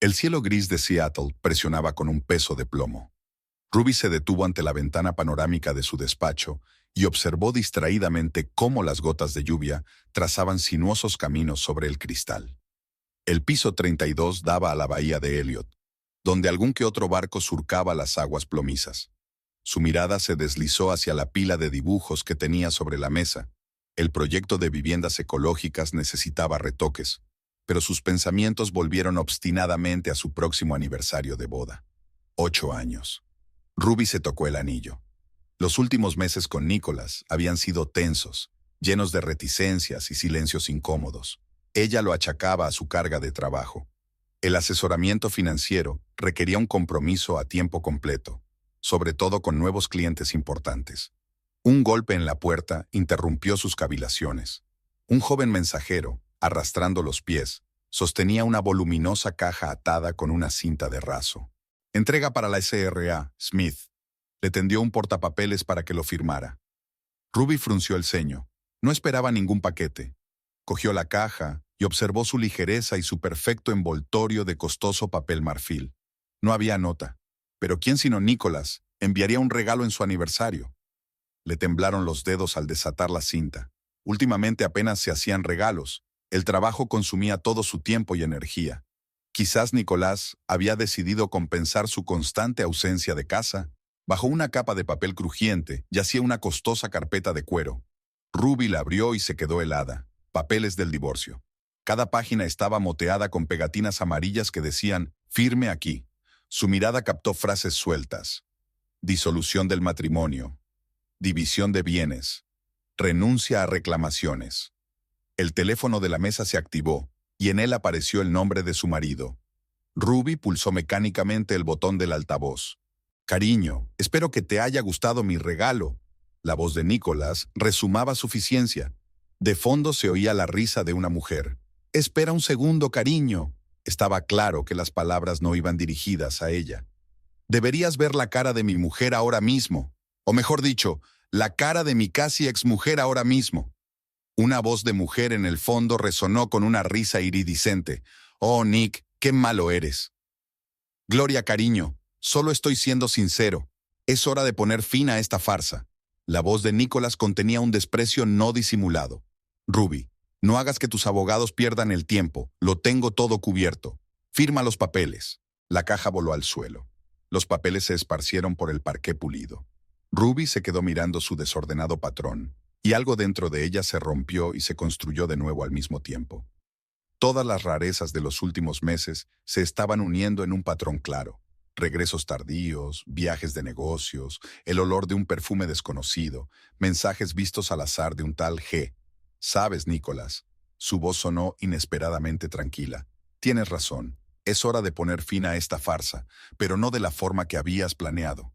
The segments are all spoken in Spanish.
El cielo gris de Seattle presionaba con un peso de plomo. Ruby se detuvo ante la ventana panorámica de su despacho y observó distraídamente cómo las gotas de lluvia trazaban sinuosos caminos sobre el cristal. El piso 32 daba a la bahía de Elliot, donde algún que otro barco surcaba las aguas plomizas. Su mirada se deslizó hacia la pila de dibujos que tenía sobre la mesa. El proyecto de viviendas ecológicas necesitaba retoques, pero sus pensamientos volvieron obstinadamente a su próximo aniversario de boda. 8 años. Ruby se tocó el anillo. Los últimos meses con Nicholas habían sido tensos, llenos de reticencias y silencios incómodos. Ella lo achacaba a su carga de trabajo. El asesoramiento financiero requería un compromiso a tiempo completo, sobre todo con nuevos clientes importantes. Un golpe en la puerta interrumpió sus cavilaciones. Un joven mensajero, arrastrando los pies, sostenía una voluminosa caja atada con una cinta de raso. «Entrega para la SRA, Smith». Le tendió un portapapeles para que lo firmara. Ruby frunció el ceño. No esperaba ningún paquete. Cogió la caja y observó su ligereza y su perfecto envoltorio de costoso papel marfil. No había nota. Pero ¿quién sino Nicholas enviaría un regalo en su aniversario? Le temblaron los dedos al desatar la cinta. Últimamente apenas se hacían regalos. El trabajo consumía todo su tiempo y energía. Quizás Nicolás había decidido compensar su constante ausencia de casa. Bajo una capa de papel crujiente yacía una costosa carpeta de cuero. Ruby la abrió y se quedó helada. Papeles del divorcio. Cada página estaba moteada con pegatinas amarillas que decían «Firme aquí». Su mirada captó frases sueltas. Disolución del matrimonio. División de bienes. Renuncia a reclamaciones. El teléfono de la mesa se activó y en él apareció el nombre de su marido. Ruby pulsó mecánicamente el botón del altavoz. «Cariño, espero que te haya gustado mi regalo». La voz de Nicholas resumaba suficiencia. De fondo se oía la risa de una mujer. «Espera un segundo, cariño». Estaba claro que las palabras no iban dirigidas a ella. «Deberías ver la cara de mi mujer ahora mismo. O mejor dicho, la cara de mi casi exmujer ahora mismo». Una voz de mujer en el fondo resonó con una risa iridiscente. «Oh, Nick, qué malo eres». «Gloria, cariño, solo estoy siendo sincero. Es hora de poner fin a esta farsa». La voz de Nicholas contenía un desprecio no disimulado. «Ruby, no hagas que tus abogados pierdan el tiempo. Lo tengo todo cubierto. Firma los papeles». La caja voló al suelo. Los papeles se esparcieron por el parqué pulido. Ruby se quedó mirando su desordenado patrón, y algo dentro de ella se rompió y se construyó de nuevo al mismo tiempo. Todas las rarezas de los últimos meses se estaban uniendo en un patrón claro. Regresos tardíos, viajes de negocios, el olor de un perfume desconocido, mensajes vistos al azar de un tal G. «Sabes, Nicholas». Su voz sonó inesperadamente tranquila. «Tienes razón. Es hora de poner fin a esta farsa, pero no de la forma que habías planeado».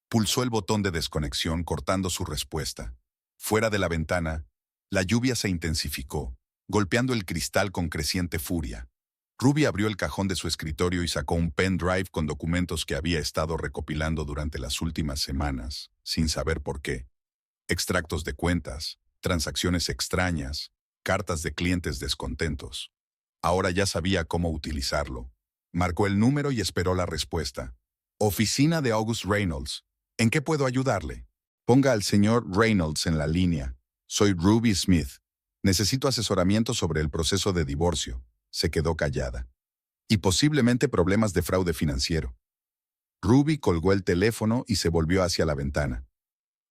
Pulsó el botón de desconexión cortando su respuesta. Fuera de la ventana, la lluvia se intensificó, golpeando el cristal con creciente furia. Ruby abrió el cajón de su escritorio y sacó un pendrive con documentos que había estado recopilando durante las últimas semanas, sin saber por qué. Extractos de cuentas, transacciones extrañas, cartas de clientes descontentos. Ahora ya sabía cómo utilizarlo. Marcó el número y esperó la respuesta. «Oficina de August Reynolds. ¿En qué puedo ayudarle?» «Ponga al señor Reynolds en la línea. Soy Ruby Smith. Necesito asesoramiento sobre el proceso de divorcio». Se quedó callada. «Y posiblemente problemas de fraude financiero». Ruby colgó el teléfono y se volvió hacia la ventana.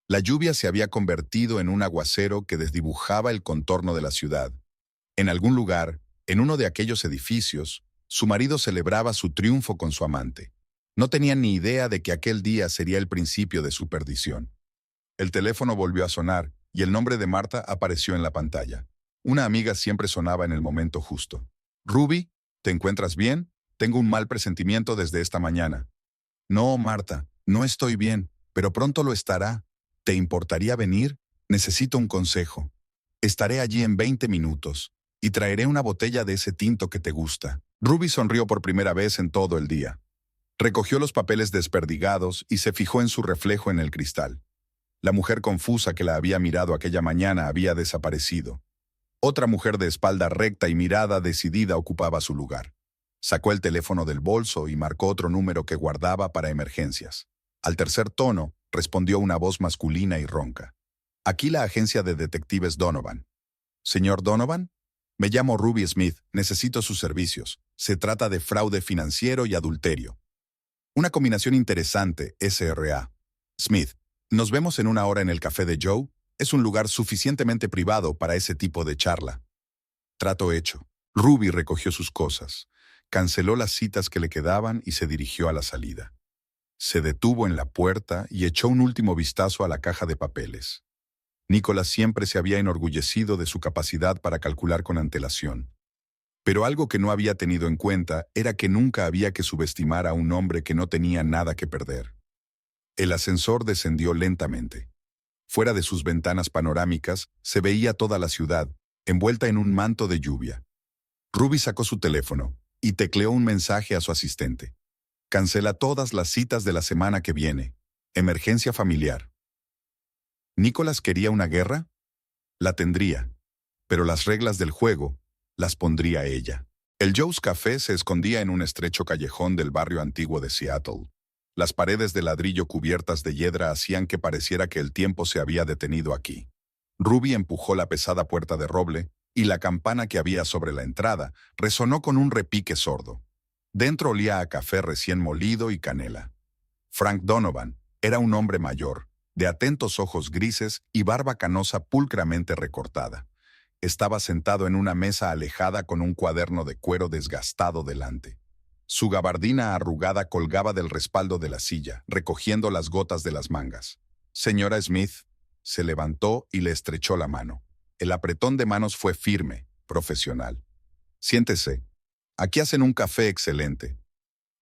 La lluvia se había convertido en un aguacero que desdibujaba el contorno de la ciudad. En algún lugar, en uno de aquellos edificios, su marido celebraba su triunfo con su amante. No tenía ni idea de que aquel día sería el principio de su perdición. El teléfono volvió a sonar y el nombre de Marta apareció en la pantalla. Una amiga siempre sonaba en el momento justo. «Ruby, ¿te encuentras bien? Tengo un mal presentimiento desde esta mañana». «No, Marta, no estoy bien, pero pronto lo estará. ¿Te importaría venir? Necesito un consejo. Estaré allí en 20 minutos y traeré una botella de ese tinto que te gusta». Ruby sonrió por primera vez en todo el día. Recogió los papeles desperdigados y se fijó en su reflejo en el cristal. La mujer confusa que la había mirado aquella mañana había desaparecido. Otra mujer de espalda recta y mirada decidida ocupaba su lugar. Sacó el teléfono del bolso y marcó otro número que guardaba para emergencias. Al tercer tono, respondió una voz masculina y ronca. Aquí la agencia de detectives Donovan. Señor Donovan, me llamo Ruby Smith, necesito sus servicios. Se trata de fraude financiero y adulterio. Una combinación interesante, SRA. Smith, nos vemos en una hora en el café de Joe. Es un lugar suficientemente privado para ese tipo de charla. Trato hecho. Ruby recogió sus cosas, canceló las citas que le quedaban y se dirigió a la salida. Se detuvo en la puerta y echó un último vistazo a la caja de papeles. Nicholas siempre se había enorgullecido de su capacidad para calcular con antelación. Pero algo que no había tenido en cuenta era que nunca había que subestimar a un hombre que no tenía nada que perder. El ascensor descendió lentamente. Fuera de sus ventanas panorámicas se veía toda la ciudad, envuelta en un manto de lluvia. Ruby sacó su teléfono y tecleó un mensaje a su asistente. Cancela todas las citas de la semana que viene. Emergencia familiar. ¿Nicholas quería una guerra? La tendría. Pero las reglas del juego las pondría ella. El Joe's Café se escondía en un estrecho callejón del barrio antiguo de Seattle. Las paredes de ladrillo cubiertas de hiedra hacían que pareciera que el tiempo se había detenido aquí. Ruby empujó la pesada puerta de roble y la campana que había sobre la entrada resonó con un repique sordo. Dentro olía a café recién molido y canela. Frank Donovan era un hombre mayor, de atentos ojos grises y barba canosa pulcramente recortada. Estaba sentado en una mesa alejada con un cuaderno de cuero desgastado delante. Su gabardina arrugada colgaba del respaldo de la silla, recogiendo las gotas de las mangas. Señora Smith, se levantó y le estrechó la mano. El apretón de manos fue firme, profesional. Siéntese. Aquí hacen un café excelente.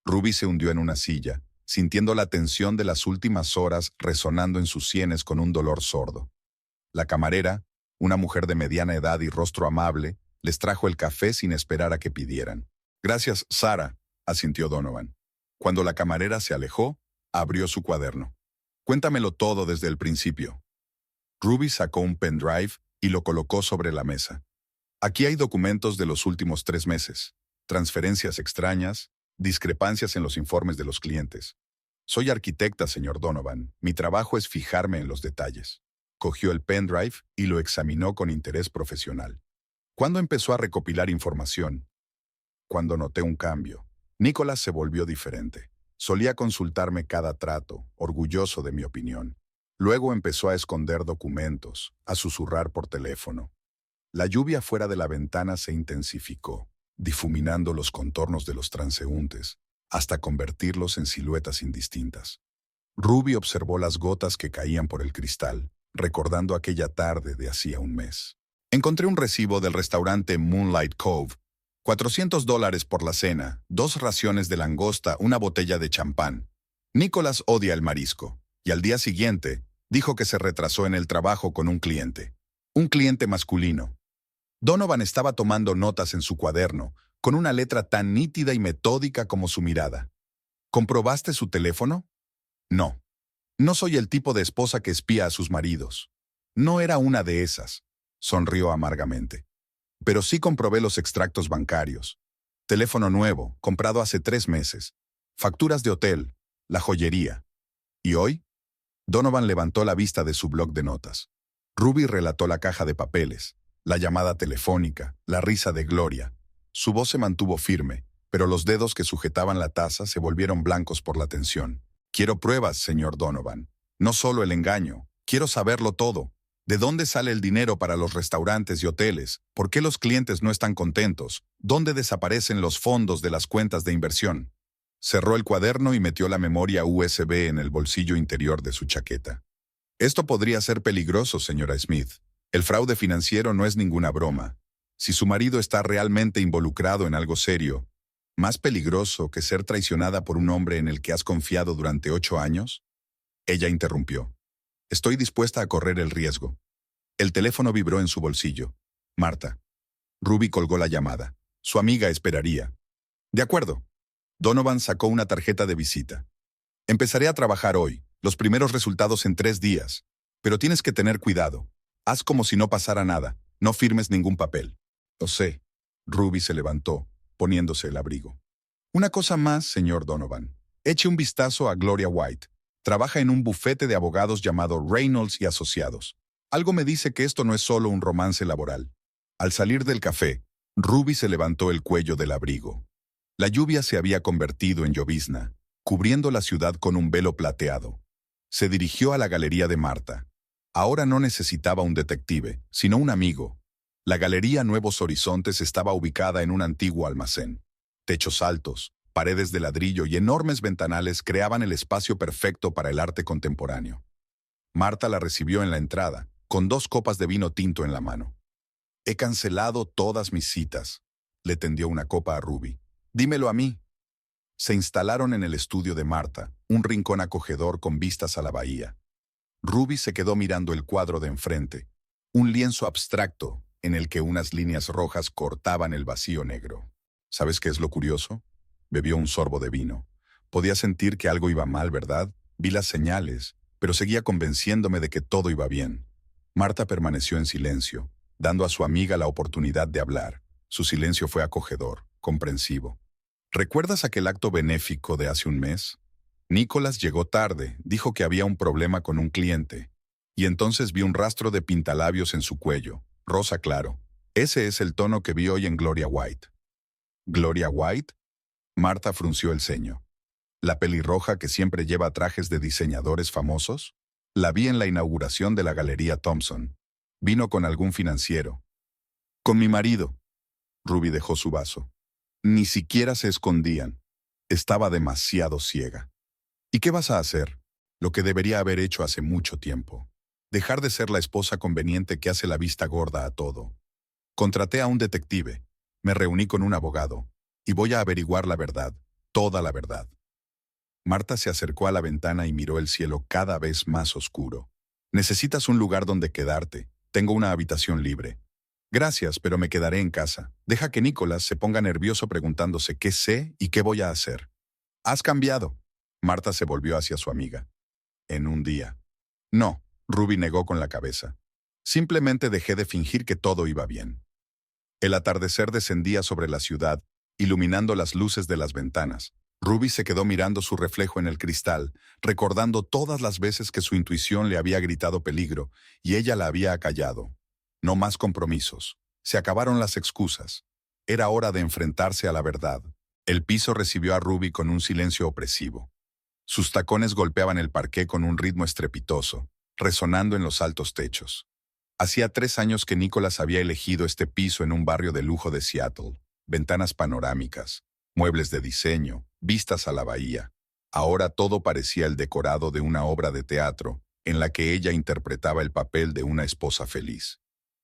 Ruby se hundió en una silla, sintiendo la tensión de las últimas horas resonando en sus sienes con un dolor sordo. La camarera, una mujer de mediana edad y rostro amable, les trajo el café sin esperar a que pidieran. Gracias, Sara, asintió Donovan. Cuando la camarera se alejó, abrió su cuaderno. Cuéntamelo todo desde el principio. Ruby sacó un pendrive y lo colocó sobre la mesa. Aquí hay documentos de los últimos 3 meses, transferencias extrañas, discrepancias en los informes de los clientes. Soy arquitecta, señor Donovan. Mi trabajo es fijarme en los detalles. Cogió el pendrive y lo examinó con interés profesional. ¿Cuándo empezó a recopilar información? Cuando noté un cambio. Nicholas se volvió diferente. Solía consultarme cada trato, orgulloso de mi opinión. Luego empezó a esconder documentos, a susurrar por teléfono. La lluvia fuera de la ventana se intensificó, difuminando los contornos de los transeúntes, hasta convertirlos en siluetas indistintas. Ruby observó las gotas que caían por el cristal, recordando aquella tarde de hacía un mes. Encontré un recibo del restaurante Moonlight Cove. $400 por la cena, 2 raciones de langosta, una botella de champán. Nicholas odia el marisco, y al día siguiente dijo que se retrasó en el trabajo con un cliente. Un cliente masculino. Donovan estaba tomando notas en su cuaderno, con una letra tan nítida y metódica como su mirada. ¿Comprobaste su teléfono? No. No soy el tipo de esposa que espía a sus maridos. No era una de esas, sonrió amargamente. Pero sí comprobé los extractos bancarios. Teléfono nuevo, comprado hace 3 meses. Facturas de hotel, la joyería. ¿Y hoy? Donovan levantó la vista de su bloc de notas. Ruby relató la caja de papeles, la llamada telefónica, la risa de Gloria. Su voz se mantuvo firme, pero los dedos que sujetaban la taza se volvieron blancos por la tensión. Quiero pruebas, señor Donovan. No solo el engaño. Quiero saberlo todo. ¿De dónde sale el dinero para los restaurantes y hoteles? ¿Por qué los clientes no están contentos? ¿Dónde desaparecen los fondos de las cuentas de inversión? Cerró el cuaderno y metió la memoria USB en el bolsillo interior de su chaqueta. Esto podría ser peligroso, señora Smith. El fraude financiero no es ninguna broma. Si su marido está realmente involucrado en algo serio, ¿más peligroso que ser traicionada por un hombre en el que has confiado durante 8 años? Ella interrumpió. Estoy dispuesta a correr el riesgo. El teléfono vibró en su bolsillo. Marta. Ruby colgó la llamada. Su amiga esperaría. De acuerdo. Donovan sacó una tarjeta de visita. Empezaré a trabajar hoy. Los primeros resultados en 3 días. Pero tienes que tener cuidado. Haz como si no pasara nada. No firmes ningún papel. Lo sé. Ruby se levantó, poniéndose el abrigo. Una cosa más, señor Donovan. Eche un vistazo a Gloria White. Trabaja en un bufete de abogados llamado Reynolds y Asociados. Algo me dice que esto no es solo un romance laboral. Al salir del café, Ruby se levantó el cuello del abrigo. La lluvia se había convertido en llovizna, cubriendo la ciudad con un velo plateado. Se dirigió a la galería de Marta. Ahora no necesitaba un detective, sino un amigo. La Galería Nuevos Horizontes estaba ubicada en un antiguo almacén. Techos altos, paredes de ladrillo y enormes ventanales creaban el espacio perfecto para el arte contemporáneo. Marta la recibió en la entrada, con 2 copas de vino tinto en la mano. «He cancelado todas mis citas», le tendió una copa a Ruby. «Dímelo a mí». Se instalaron en el estudio de Marta, un rincón acogedor con vistas a la bahía. Ruby se quedó mirando el cuadro de enfrente, un lienzo abstracto en el que unas líneas rojas cortaban el vacío negro. ¿Sabes qué es lo curioso? Bebió un sorbo de vino. Podía sentir que algo iba mal, ¿verdad? Vi las señales, pero seguía convenciéndome de que todo iba bien. Marta permaneció en silencio, dando a su amiga la oportunidad de hablar. Su silencio fue acogedor, comprensivo. ¿Recuerdas aquel acto benéfico de hace un mes? Nicholas llegó tarde, dijo que había un problema con un cliente, y entonces vi un rastro de pintalabios en su cuello, rosa claro. Ese es el tono que vi hoy en Gloria White. ¿Gloria White? Marta frunció el ceño. ¿La pelirroja que siempre lleva trajes de diseñadores famosos? La vi en la inauguración de la Galería Thompson. Vino con algún financiero. Con mi marido. Ruby dejó su vaso. Ni siquiera se escondían. Estaba demasiado ciega. ¿Y qué vas a hacer? Lo que debería haber hecho hace mucho tiempo. Dejar de ser la esposa conveniente que hace la vista gorda a todo. Contraté a un detective. Me reuní con un abogado. Y voy a averiguar la verdad. Toda la verdad. Marta se acercó a la ventana y miró el cielo cada vez más oscuro. Necesitas un lugar donde quedarte. Tengo una habitación libre. Gracias, pero me quedaré en casa. Deja que Nicholas se ponga nervioso preguntándose qué sé y qué voy a hacer. Has cambiado. Marta se volvió hacia su amiga. En un día. No, Ruby negó con la cabeza. Simplemente dejé de fingir que todo iba bien. El atardecer descendía sobre la ciudad, iluminando las luces de las ventanas. Ruby se quedó mirando su reflejo en el cristal, recordando todas las veces que su intuición le había gritado peligro, y ella la había acallado. No más compromisos. Se acabaron las excusas. Era hora de enfrentarse a la verdad. El piso recibió a Ruby con un silencio opresivo. Sus tacones golpeaban el parqué con un ritmo estrepitoso, resonando en los altos techos. Hacía 3 años que Nicholas había elegido este piso en un barrio de lujo de Seattle. Ventanas panorámicas, muebles de diseño, vistas a la bahía. Ahora todo parecía el decorado de una obra de teatro, en la que ella interpretaba el papel de una esposa feliz.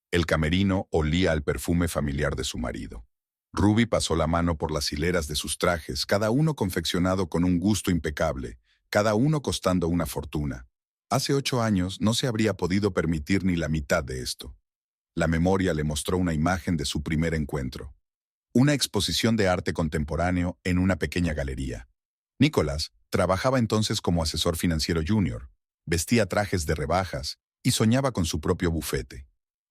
El camerino olía al perfume familiar de su marido. Ruby pasó la mano por las hileras de sus trajes, cada uno confeccionado con un gusto impecable, cada uno costando una fortuna. Hace 8 años no se habría podido permitir ni la mitad de esto. La memoria le mostró una imagen de su primer encuentro. Una exposición de arte contemporáneo en una pequeña galería. Nicholas trabajaba entonces como asesor financiero junior, vestía trajes de rebajas y soñaba con su propio bufete.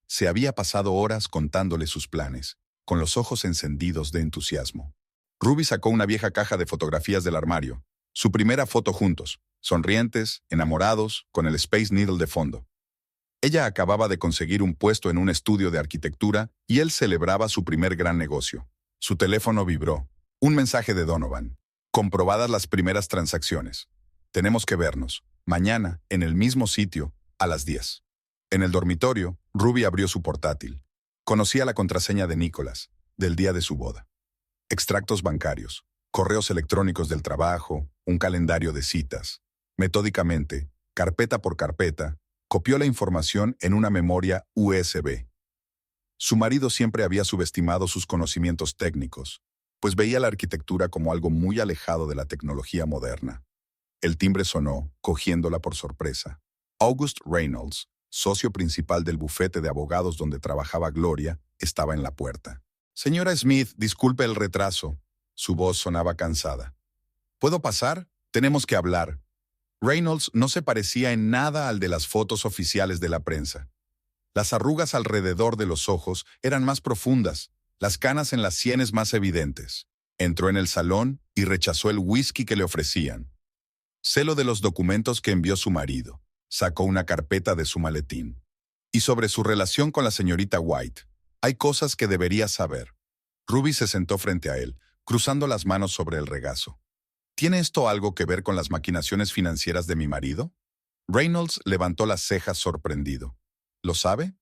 Se había pasado horas contándole sus planes, con los ojos encendidos de entusiasmo. Ruby sacó una vieja caja de fotografías del armario, su primera foto juntos, sonrientes, enamorados, con el Space Needle de fondo. Ella acababa de conseguir un puesto en un estudio de arquitectura y él celebraba su primer gran negocio. Su teléfono vibró. Un mensaje de Donovan. Comprobadas las primeras transacciones. Tenemos que vernos. Mañana, en el mismo sitio, a las 10. En el dormitorio, Ruby abrió su portátil. Conocía la contraseña de Nicholas, del día de su boda. Extractos bancarios, correos electrónicos del trabajo, un calendario de citas. Metódicamente, carpeta por carpeta, copió la información en una memoria USB. Su marido siempre había subestimado sus conocimientos técnicos, pues veía la arquitectura como algo muy alejado de la tecnología moderna. El timbre sonó, cogiéndola por sorpresa. August Reynolds, socio principal del bufete de abogados donde trabajaba Gloria, estaba en la puerta. «Señora Smith, disculpe el retraso». Su voz sonaba cansada. «¿Puedo pasar? Tenemos que hablar». Reynolds no se parecía en nada al de las fotos oficiales de la prensa. Las arrugas alrededor de los ojos eran más profundas, las canas en las sienes más evidentes. Entró en el salón y rechazó el whisky que le ofrecían. Celo de los documentos que envió su marido. Sacó una carpeta de su maletín. Y sobre su relación con la señorita White. Hay cosas que debería saber. Ruby se sentó frente a él, cruzando las manos sobre el regazo. ¿Tiene esto algo que ver con las maquinaciones financieras de mi marido? Reynolds levantó las cejas sorprendido. ¿Lo sabe?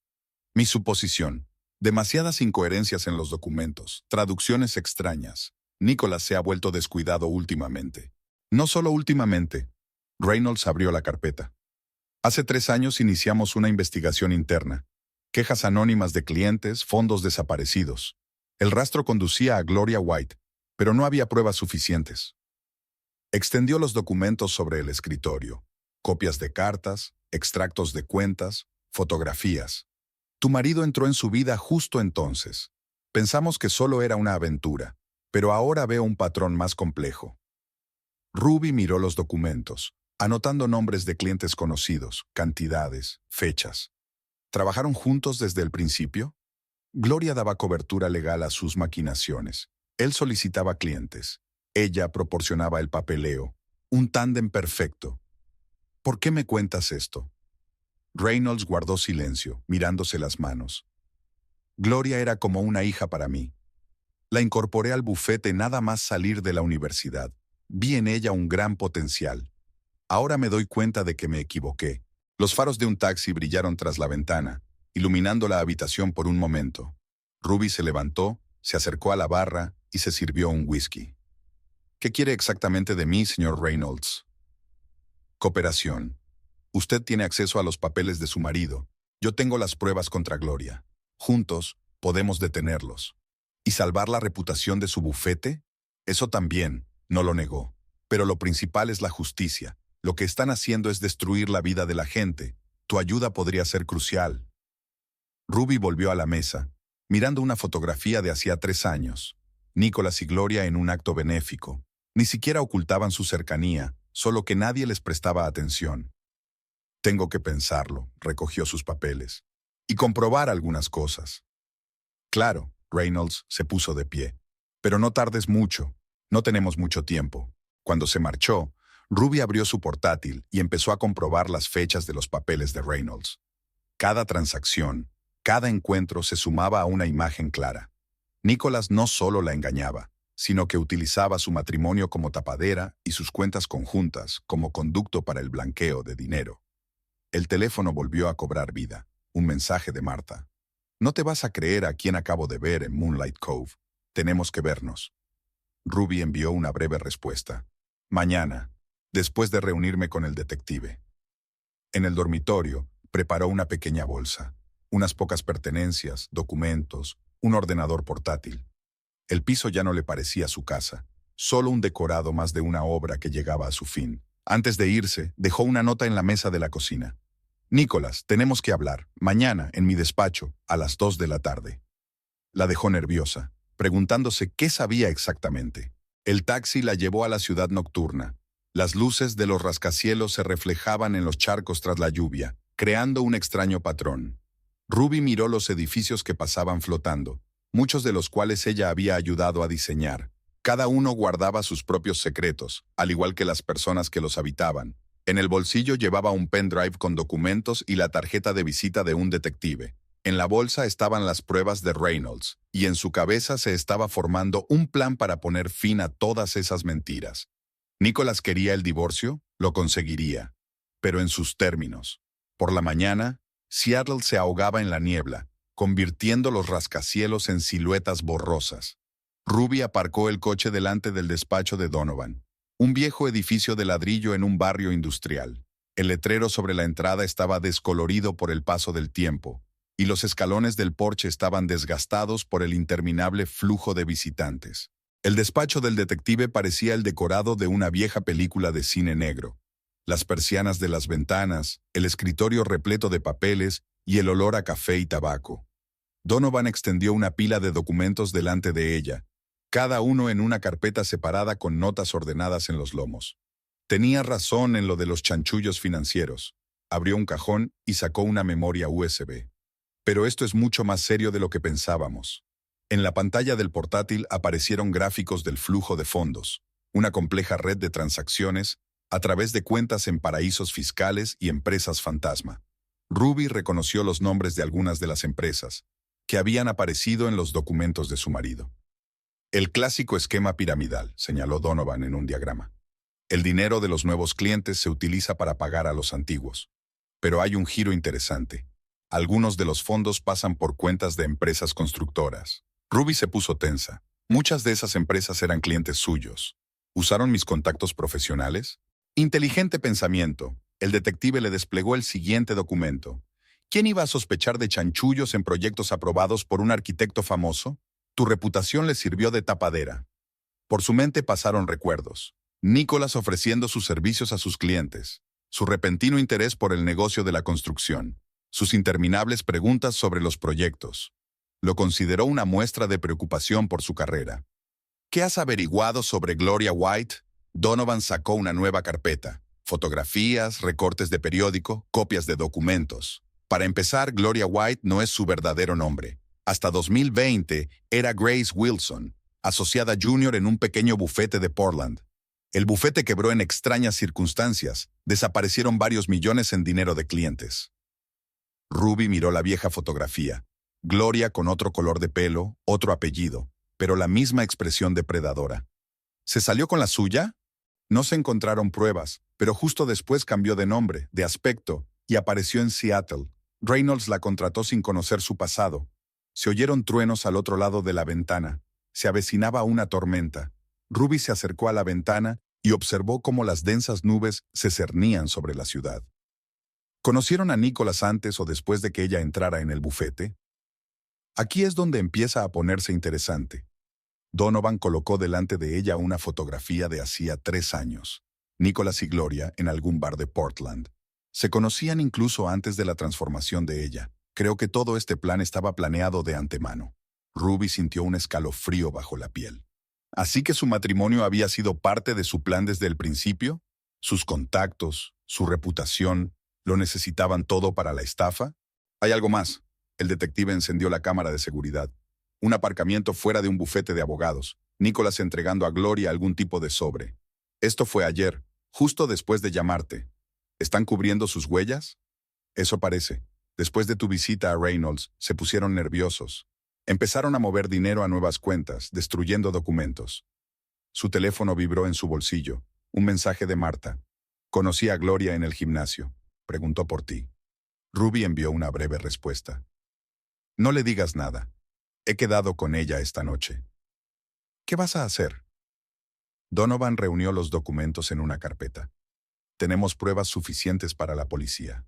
Mi suposición. Demasiadas incoherencias en los documentos, traducciones extrañas. Nicholas se ha vuelto descuidado últimamente. No solo últimamente. Reynolds abrió la carpeta. Hace 3 años iniciamos una investigación interna. Quejas anónimas de clientes, fondos desaparecidos. El rastro conducía a Gloria White, pero no había pruebas suficientes. Extendió los documentos sobre el escritorio. Copias de cartas, extractos de cuentas, fotografías. Tu marido entró en su vida justo entonces. Pensamos que solo era una aventura, pero ahora veo un patrón más complejo. Ruby miró los documentos, anotando nombres de clientes conocidos, cantidades, fechas. ¿Trabajaron juntos desde el principio? Gloria daba cobertura legal a sus maquinaciones. Él solicitaba clientes. Ella proporcionaba el papeleo. Un tándem perfecto. ¿Por qué me cuentas esto? Reynolds guardó silencio, mirándose las manos. Gloria era como una hija para mí. La incorporé al bufete nada más salir de la universidad. Vi en ella un gran potencial. Ahora me doy cuenta de que me equivoqué. Los faros de un taxi brillaron tras la ventana, iluminando la habitación por un momento. Ruby se levantó, se acercó a la barra y se sirvió un whisky. ¿Qué quiere exactamente de mí, señor Reynolds? Cooperación. Usted tiene acceso a los papeles de su marido. Yo tengo las pruebas contra Gloria. Juntos, podemos detenerlos. ¿Y salvar la reputación de su bufete? Eso también, no lo negó. Pero lo principal es la justicia. Lo que están haciendo es destruir la vida de la gente. Tu ayuda podría ser crucial. Ruby volvió a la mesa, mirando una fotografía de hacía 3 años. Nicholas y Gloria en un acto benéfico. Ni siquiera ocultaban su cercanía, solo que nadie les prestaba atención. Tengo que pensarlo, recogió sus papeles. Y comprobar algunas cosas. Claro, Reynolds se puso de pie. Pero no tardes mucho. No tenemos mucho tiempo. Cuando se marchó, Ruby abrió su portátil y empezó a comprobar las fechas de los papeles de Reynolds. Cada transacción, cada encuentro se sumaba a una imagen clara. Nicholas no solo la engañaba, sino que utilizaba su matrimonio como tapadera y sus cuentas conjuntas como conducto para el blanqueo de dinero. El teléfono volvió a cobrar vida. Un mensaje de Marta. No te vas a creer a quién acabo de ver en Moonlight Cove. Tenemos que vernos. Ruby envió una breve respuesta. Mañana, después de reunirme con el detective. En el dormitorio, preparó una pequeña bolsa. Unas pocas pertenencias, documentos, un ordenador portátil. El piso ya no le parecía su casa. Solo un decorado más de una obra que llegaba a su fin. Antes de irse, dejó una nota en la mesa de la cocina. Nicholas, tenemos que hablar, mañana, en mi despacho, a las 2 de la tarde. La dejó nerviosa, preguntándose qué sabía exactamente. El taxi la llevó a la ciudad nocturna. Las luces de los rascacielos se reflejaban en los charcos tras la lluvia, creando un extraño patrón. Ruby miró los edificios que pasaban flotando, muchos de los cuales ella había ayudado a diseñar. Cada uno guardaba sus propios secretos, al igual que las personas que los habitaban. En el bolsillo llevaba un pendrive con documentos y la tarjeta de visita de un detective. En la bolsa estaban las pruebas de Reynolds, y en su cabeza se estaba formando un plan para poner fin a todas esas mentiras. Nicholas quería el divorcio, lo conseguiría, pero en sus términos. Por la mañana, Seattle se ahogaba en la niebla, convirtiendo los rascacielos en siluetas borrosas. Ruby aparcó el coche delante del despacho de Donovan, un viejo edificio de ladrillo en un barrio industrial. El letrero sobre la entrada estaba descolorido por el paso del tiempo, y los escalones del porche estaban desgastados por el interminable flujo de visitantes. El despacho del detective parecía el decorado de una vieja película de cine negro. Las persianas de las ventanas, el escritorio repleto de papeles y el olor a café y tabaco. Donovan extendió una pila de documentos delante de ella, cada uno en una carpeta separada con notas ordenadas en los lomos. Tenía razón en lo de los chanchullos financieros. Abrió un cajón y sacó una memoria USB. Pero esto es mucho más serio de lo que pensábamos. En la pantalla del portátil aparecieron gráficos del flujo de fondos, una compleja red de transacciones a través de cuentas en paraísos fiscales y empresas fantasma. Ruby reconoció los nombres de algunas de las empresas que habían aparecido en los documentos de su marido. El clásico esquema piramidal, señaló Donovan en un diagrama. El dinero de los nuevos clientes se utiliza para pagar a los antiguos. Pero hay un giro interesante. Algunos de los fondos pasan por cuentas de empresas constructoras. Ruby se puso tensa. Muchas de esas empresas eran clientes suyos. ¿Usaron mis contactos profesionales? Inteligente pensamiento. El detective le desplegó el siguiente documento. ¿Quién iba a sospechar de chanchullos en proyectos aprobados por un arquitecto famoso? Tu reputación le sirvió de tapadera. Por su mente pasaron recuerdos. Nicholas ofreciendo sus servicios a sus clientes. Su repentino interés por el negocio de la construcción. Sus interminables preguntas sobre los proyectos. Lo consideró una muestra de preocupación por su carrera. ¿Qué has averiguado sobre Gloria White? Donovan sacó una nueva carpeta. Fotografías, recortes de periódico, copias de documentos. Para empezar, Gloria White no es su verdadero nombre. Hasta 2020 era Grace Wilson, asociada junior en un pequeño bufete de Portland. El bufete quebró en extrañas circunstancias. Desaparecieron varios millones en dinero de clientes. Ruby miró la vieja fotografía. Gloria con otro color de pelo, otro apellido, pero la misma expresión depredadora. ¿Se salió con la suya? No se encontraron pruebas, pero justo después cambió de nombre, de aspecto, y apareció en Seattle. Reynolds la contrató sin conocer su pasado. Se oyeron truenos al otro lado de la ventana. Se avecinaba una tormenta. Ruby se acercó a la ventana y observó cómo las densas nubes se cernían sobre la ciudad. ¿Conocieron a Nicholas antes o después de que ella entrara en el bufete? Aquí es donde empieza a ponerse interesante. Donovan colocó delante de ella una fotografía de hacía 3 años. Nicholas y Gloria en algún bar de Portland. Se conocían incluso antes de la transformación de ella. Creo que todo este plan estaba planeado de antemano. Ruby sintió un escalofrío bajo la piel. ¿Así que su matrimonio había sido parte de su plan desde el principio? ¿Sus contactos, su reputación, lo necesitaban todo para la estafa? Hay algo más. El detective encendió la cámara de seguridad. Un aparcamiento fuera de un bufete de abogados. Nicholas entregando a Gloria algún tipo de sobre. Esto fue ayer, justo después de llamarte. ¿Están cubriendo sus huellas? Eso parece. Después de tu visita a Reynolds, se pusieron nerviosos. Empezaron a mover dinero a nuevas cuentas, destruyendo documentos. Su teléfono vibró en su bolsillo. Un mensaje de Marta. Conocí a Gloria en el gimnasio. Preguntó por ti. Ruby envió una breve respuesta. No le digas nada. He quedado con ella esta noche. ¿Qué vas a hacer? Donovan reunió los documentos en una carpeta. Tenemos pruebas suficientes para la policía.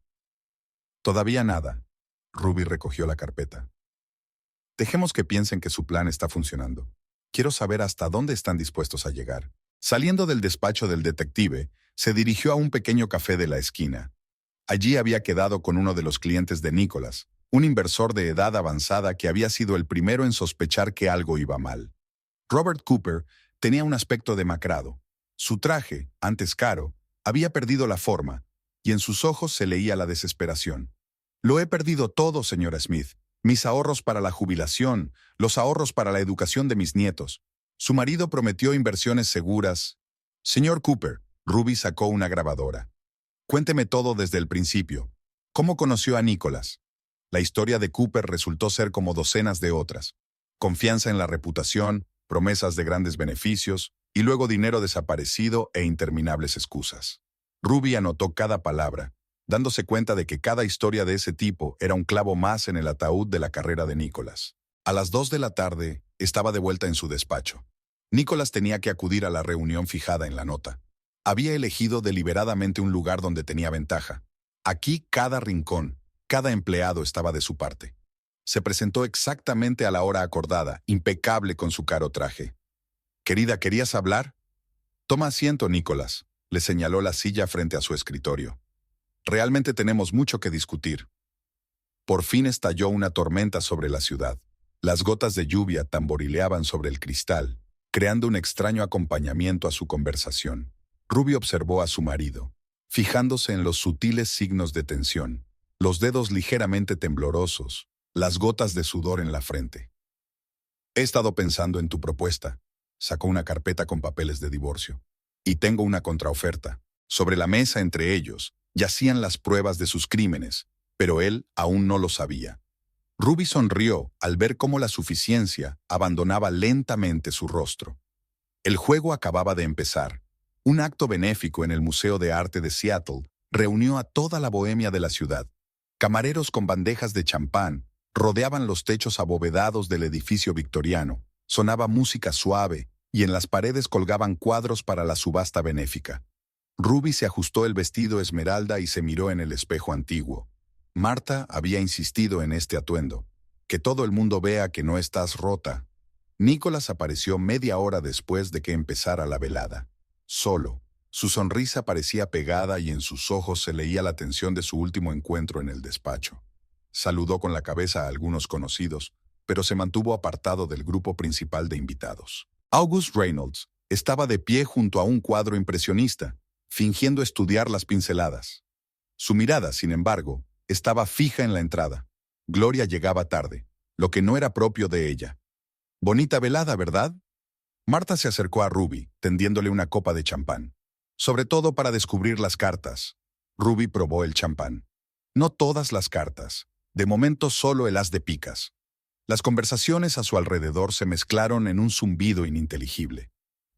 Todavía nada. Ruby recogió la carpeta. Dejemos que piensen que su plan está funcionando. Quiero saber hasta dónde están dispuestos a llegar. Saliendo del despacho del detective, se dirigió a un pequeño café de la esquina. Allí había quedado con uno de los clientes de Nicholas, un inversor de edad avanzada que había sido el primero en sospechar que algo iba mal. Robert Cooper tenía un aspecto demacrado. Su traje, antes caro, había perdido la forma, y en sus ojos se leía la desesperación. Lo he perdido todo, señora Smith. Mis ahorros para la jubilación, los ahorros para la educación de mis nietos. Su marido prometió inversiones seguras. Señor Cooper, Ruby sacó una grabadora. Cuénteme todo desde el principio. ¿Cómo conoció a Nicholas? La historia de Cooper resultó ser como docenas de otras. Confianza en la reputación, promesas de grandes beneficios, y luego dinero desaparecido e interminables excusas. Ruby anotó cada palabra, dándose cuenta de que cada historia de ese tipo era un clavo más en el ataúd de la carrera de Nicholas. A las 2 de la tarde, estaba de vuelta en su despacho. Nicholas tenía que acudir a la reunión fijada en la nota. Había elegido deliberadamente un lugar donde tenía ventaja. Aquí cada rincón, cada empleado estaba de su parte. Se presentó exactamente a la hora acordada, impecable con su caro traje. «Querida, ¿querías hablar?» «Toma asiento, Nicholas», le señaló la silla frente a su escritorio. «Realmente tenemos mucho que discutir». Por fin estalló una tormenta sobre la ciudad. Las gotas de lluvia tamborileaban sobre el cristal, creando un extraño acompañamiento a su conversación. Ruby observó a su marido, fijándose en los sutiles signos de tensión, los dedos ligeramente temblorosos, las gotas de sudor en la frente. He estado pensando en tu propuesta. Sacó una carpeta con papeles de divorcio. Y tengo una contraoferta. Sobre la mesa entre ellos yacían las pruebas de sus crímenes, pero él aún no lo sabía. Ruby sonrió al ver cómo la suficiencia abandonaba lentamente su rostro. El juego acababa de empezar. Un acto benéfico en el Museo de Arte de Seattle reunió a toda la bohemia de la ciudad. Camareros con bandejas de champán rodeaban los techos abovedados del edificio victoriano. Sonaba música suave y en las paredes colgaban cuadros para la subasta benéfica. Ruby se ajustó el vestido esmeralda y se miró en el espejo antiguo. Marta había insistido en este atuendo. Que todo el mundo vea que no estás rota. Nicholas apareció media hora después de que empezara la velada. Solo. Su sonrisa parecía pegada y en sus ojos se leía la tensión de su último encuentro en el despacho. Saludó con la cabeza a algunos conocidos, pero se mantuvo apartado del grupo principal de invitados. August Reynolds estaba de pie junto a un cuadro impresionista, fingiendo estudiar las pinceladas. Su mirada, sin embargo, estaba fija en la entrada. Gloria llegaba tarde, lo que no era propio de ella. Bonita velada, ¿verdad? Marta se acercó a Ruby, tendiéndole una copa de champán. Sobre todo para descubrir las cartas. Ruby probó el champán. No todas las cartas. De momento solo el as de picas. Las conversaciones a su alrededor se mezclaron en un zumbido ininteligible.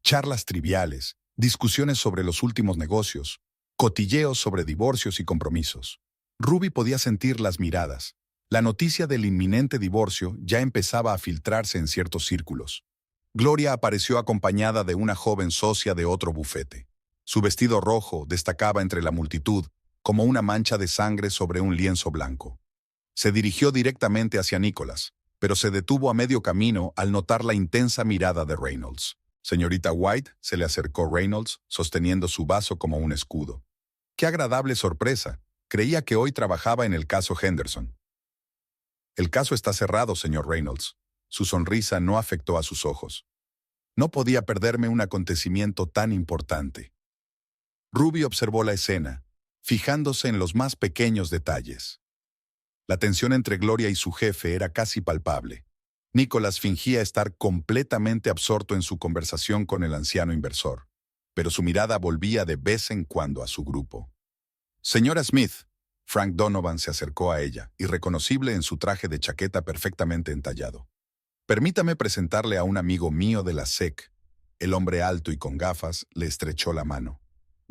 Charlas triviales, discusiones sobre los últimos negocios, cotilleos sobre divorcios y compromisos. Ruby podía sentir las miradas. La noticia del inminente divorcio ya empezaba a filtrarse en ciertos círculos. Gloria apareció acompañada de una joven socia de otro bufete. Su vestido rojo destacaba entre la multitud como una mancha de sangre sobre un lienzo blanco. Se dirigió directamente hacia Nicholas, pero se detuvo a medio camino al notar la intensa mirada de Reynolds. Señorita White, se le acercó Reynolds, sosteniendo su vaso como un escudo. ¡Qué agradable sorpresa! Creía que hoy trabajaba en el caso Henderson. El caso está cerrado, señor Reynolds. Su sonrisa no afectó a sus ojos. No podía perderme un acontecimiento tan importante. Ruby observó la escena, fijándose en los más pequeños detalles. La tensión entre Gloria y su jefe era casi palpable. Nicholas fingía estar completamente absorto en su conversación con el anciano inversor, pero su mirada volvía de vez en cuando a su grupo. Señora Smith, Frank Donovan se acercó a ella, irreconocible en su traje de chaqueta perfectamente entallado. Permítame presentarle a un amigo mío de la SEC. El hombre alto y con gafas le estrechó la mano.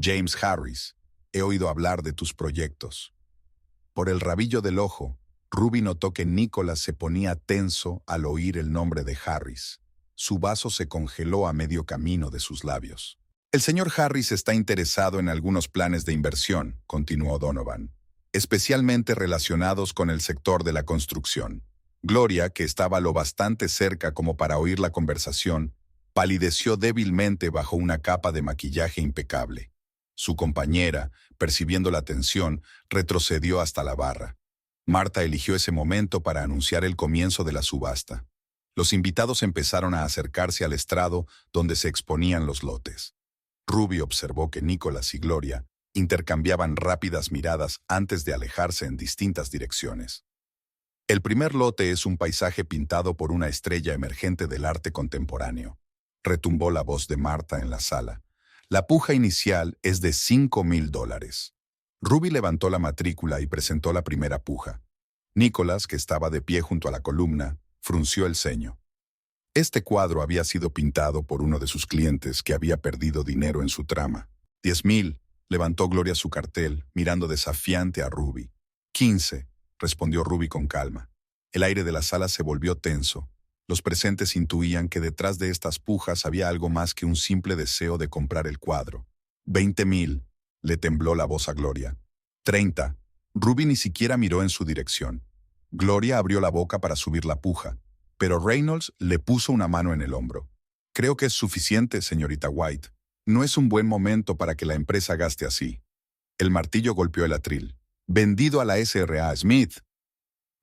James Harris, he oído hablar de tus proyectos. Por el rabillo del ojo, Ruby notó que Nicholas se ponía tenso al oír el nombre de Harris. Su vaso se congeló a medio camino de sus labios. El señor Harris está interesado en algunos planes de inversión, continuó Donovan, especialmente relacionados con el sector de la construcción. Gloria, que estaba lo bastante cerca como para oír la conversación, palideció débilmente bajo una capa de maquillaje impecable. Su compañera, percibiendo la tensión, retrocedió hasta la barra. Marta eligió ese momento para anunciar el comienzo de la subasta. Los invitados empezaron a acercarse al estrado donde se exponían los lotes. Ruby observó que Nicholas y Gloria intercambiaban rápidas miradas antes de alejarse en distintas direcciones. El primer lote es un paisaje pintado por una estrella emergente del arte contemporáneo. Retumbó la voz de Marta en la sala. La puja inicial es de $5,000. Ruby levantó la matrícula y presentó la primera puja. Nicholas, que estaba de pie junto a la columna, frunció el ceño. Este cuadro había sido pintado por uno de sus clientes que había perdido dinero en su trama. 10,000, levantó Gloria su cartel, mirando desafiante a Ruby. 15, respondió Ruby con calma. El aire de la sala se volvió tenso. Los presentes intuían que detrás de estas pujas había algo más que un simple deseo de comprar el cuadro. 20,000, le tembló la voz a Gloria. 30, Ruby ni siquiera miró en su dirección. Gloria abrió la boca para subir la puja, pero Reynolds le puso una mano en el hombro. Creo que es suficiente, señorita White. No es un buen momento para que la empresa gaste así. El martillo golpeó el atril. Vendido a la S.R.A. Smith.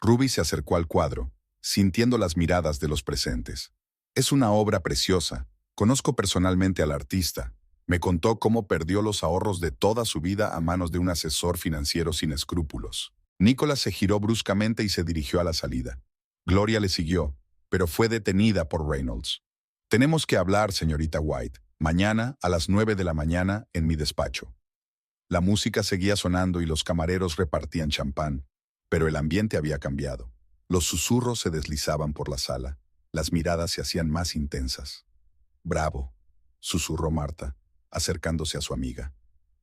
Ruby se acercó al cuadro, sintiendo las miradas de los presentes. Es una obra preciosa. Conozco personalmente al artista. Me contó cómo perdió los ahorros de toda su vida a manos de un asesor financiero sin escrúpulos. Nicholas se giró bruscamente y se dirigió a la salida. Gloria le siguió, pero fue detenida por Reynolds. Tenemos que hablar, señorita White, mañana a las 9 de la mañana en mi despacho. La música seguía sonando y los camareros repartían champán, pero el ambiente había cambiado. Los susurros se deslizaban por la sala, las miradas se hacían más intensas. «Bravo», susurró Marta, acercándose a su amiga.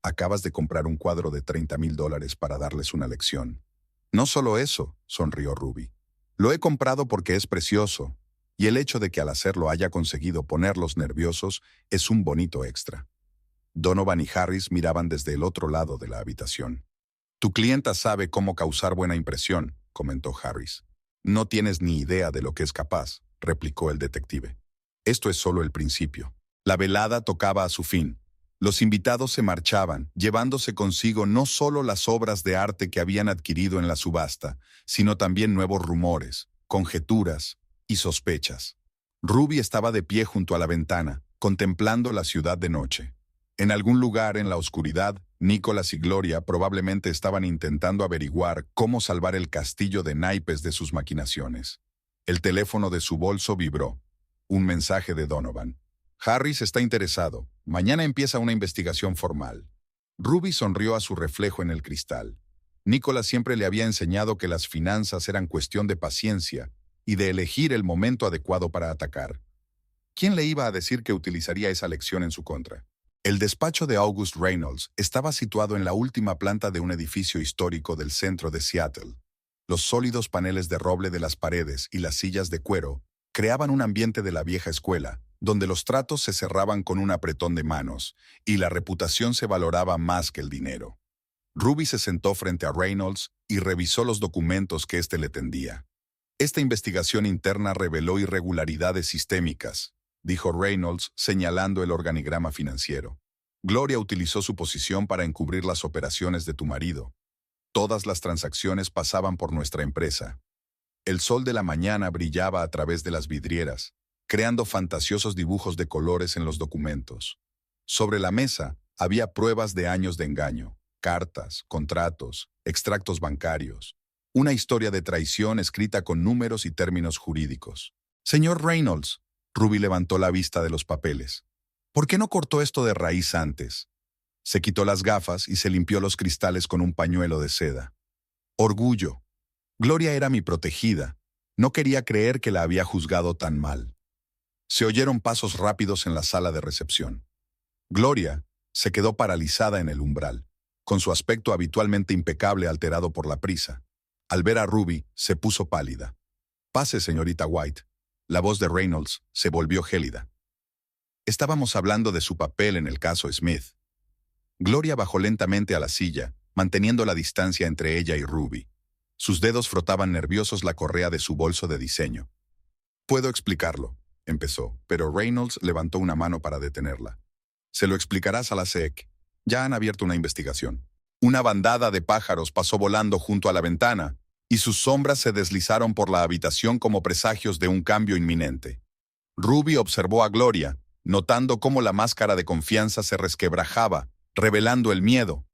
«Acabas de comprar un cuadro de $30,000 para darles una lección». «No solo eso», sonrió Ruby. «Lo he comprado porque es precioso, y el hecho de que al hacerlo haya conseguido ponerlos nerviosos es un bonito extra». Donovan y Harris miraban desde el otro lado de la habitación. «Tu clienta sabe cómo causar buena impresión», comentó Harris. «No tienes ni idea de lo que es capaz», replicó el detective. «Esto es solo el principio». La velada tocaba a su fin. Los invitados se marchaban, llevándose consigo no solo las obras de arte que habían adquirido en la subasta, sino también nuevos rumores, conjeturas y sospechas. Ruby estaba de pie junto a la ventana, contemplando la ciudad de noche. En algún lugar en la oscuridad, Nicholas y Gloria probablemente estaban intentando averiguar cómo salvar el castillo de naipes de sus maquinaciones. El teléfono de su bolso vibró. Un mensaje de Donovan. «Harris está interesado. Mañana empieza una investigación formal». Ruby sonrió a su reflejo en el cristal. Nicholas siempre le había enseñado que las finanzas eran cuestión de paciencia y de elegir el momento adecuado para atacar. ¿Quién le iba a decir que utilizaría esa lección en su contra? El despacho de August Reynolds estaba situado en la última planta de un edificio histórico del centro de Seattle. Los sólidos paneles de roble de las paredes y las sillas de cuero creaban un ambiente de la vieja escuela, donde los tratos se cerraban con un apretón de manos y la reputación se valoraba más que el dinero. Ruby se sentó frente a Reynolds y revisó los documentos que éste le tendía. «Esta investigación interna reveló irregularidades sistémicas», dijo Reynolds señalando el organigrama financiero. «Gloria utilizó su posición para encubrir las operaciones de tu marido. Todas las transacciones pasaban por nuestra empresa. El sol de la mañana brillaba a través de las vidrieras, creando fantasiosos dibujos de colores en los documentos. Sobre la mesa había pruebas de años de engaño, cartas, contratos, extractos bancarios. Una historia de traición escrita con números y términos jurídicos. Señor Reynolds», Ruby levantó la vista de los papeles. «¿Por qué no cortó esto de raíz antes?» Se quitó las gafas y se limpió los cristales con un pañuelo de seda. «Orgullo. Gloria era mi protegida. No quería creer que la había juzgado tan mal». Se oyeron pasos rápidos en la sala de recepción. Gloria se quedó paralizada en el umbral, con su aspecto habitualmente impecable alterado por la prisa. Al ver a Ruby, se puso pálida. «Pase, señorita White». La voz de Reynolds se volvió gélida. «Estábamos hablando de su papel en el caso Smith». Gloria bajó lentamente a la silla, manteniendo la distancia entre ella y Ruby. Sus dedos frotaban nerviosos la correa de su bolso de diseño. «Puedo explicarlo», empezó, pero Reynolds levantó una mano para detenerla. «Se lo explicarás a la SEC. Ya han abierto una investigación. Una bandada de pájaros pasó volando junto a la ventana, y sus sombras se deslizaron por la habitación como presagios de un cambio inminente». Ruby observó a Gloria, notando cómo la máscara de confianza se resquebrajaba, revelando el miedo.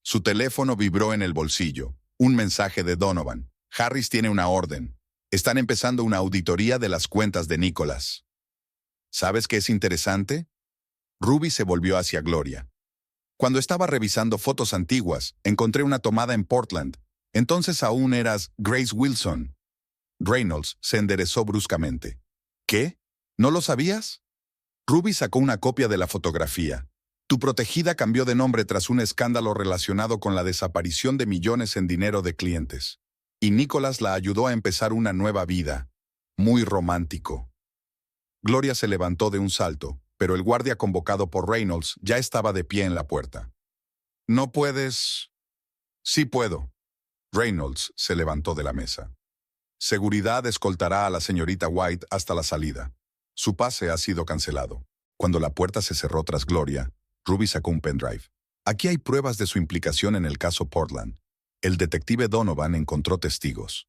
Su teléfono vibró en el bolsillo. Un mensaje de Donovan. «Harris tiene una orden. Están empezando una auditoría de las cuentas de Nicholas». «¿Sabes qué es interesante?» Ruby se volvió hacia Gloria. «Cuando estaba revisando fotos antiguas, encontré una tomada en Portland. Entonces aún eras Grace Wilson». Reynolds se enderezó bruscamente. «¿Qué? ¿No lo sabías?» Ruby sacó una copia de la fotografía. «Tu protegida cambió de nombre tras un escándalo relacionado con la desaparición de millones en dinero de clientes. Y Nicholas la ayudó a empezar una nueva vida. Muy romántico». Gloria se levantó de un salto, pero el guardia convocado por Reynolds ya estaba de pie en la puerta. «¿No puedes...?» «Sí puedo». Reynolds se levantó de la mesa. «Seguridad escoltará a la señorita White hasta la salida. Su pase ha sido cancelado». Cuando la puerta se cerró tras Gloria, Ruby sacó un pendrive. «Aquí hay pruebas de su implicación en el caso Portland». El detective Donovan encontró testigos.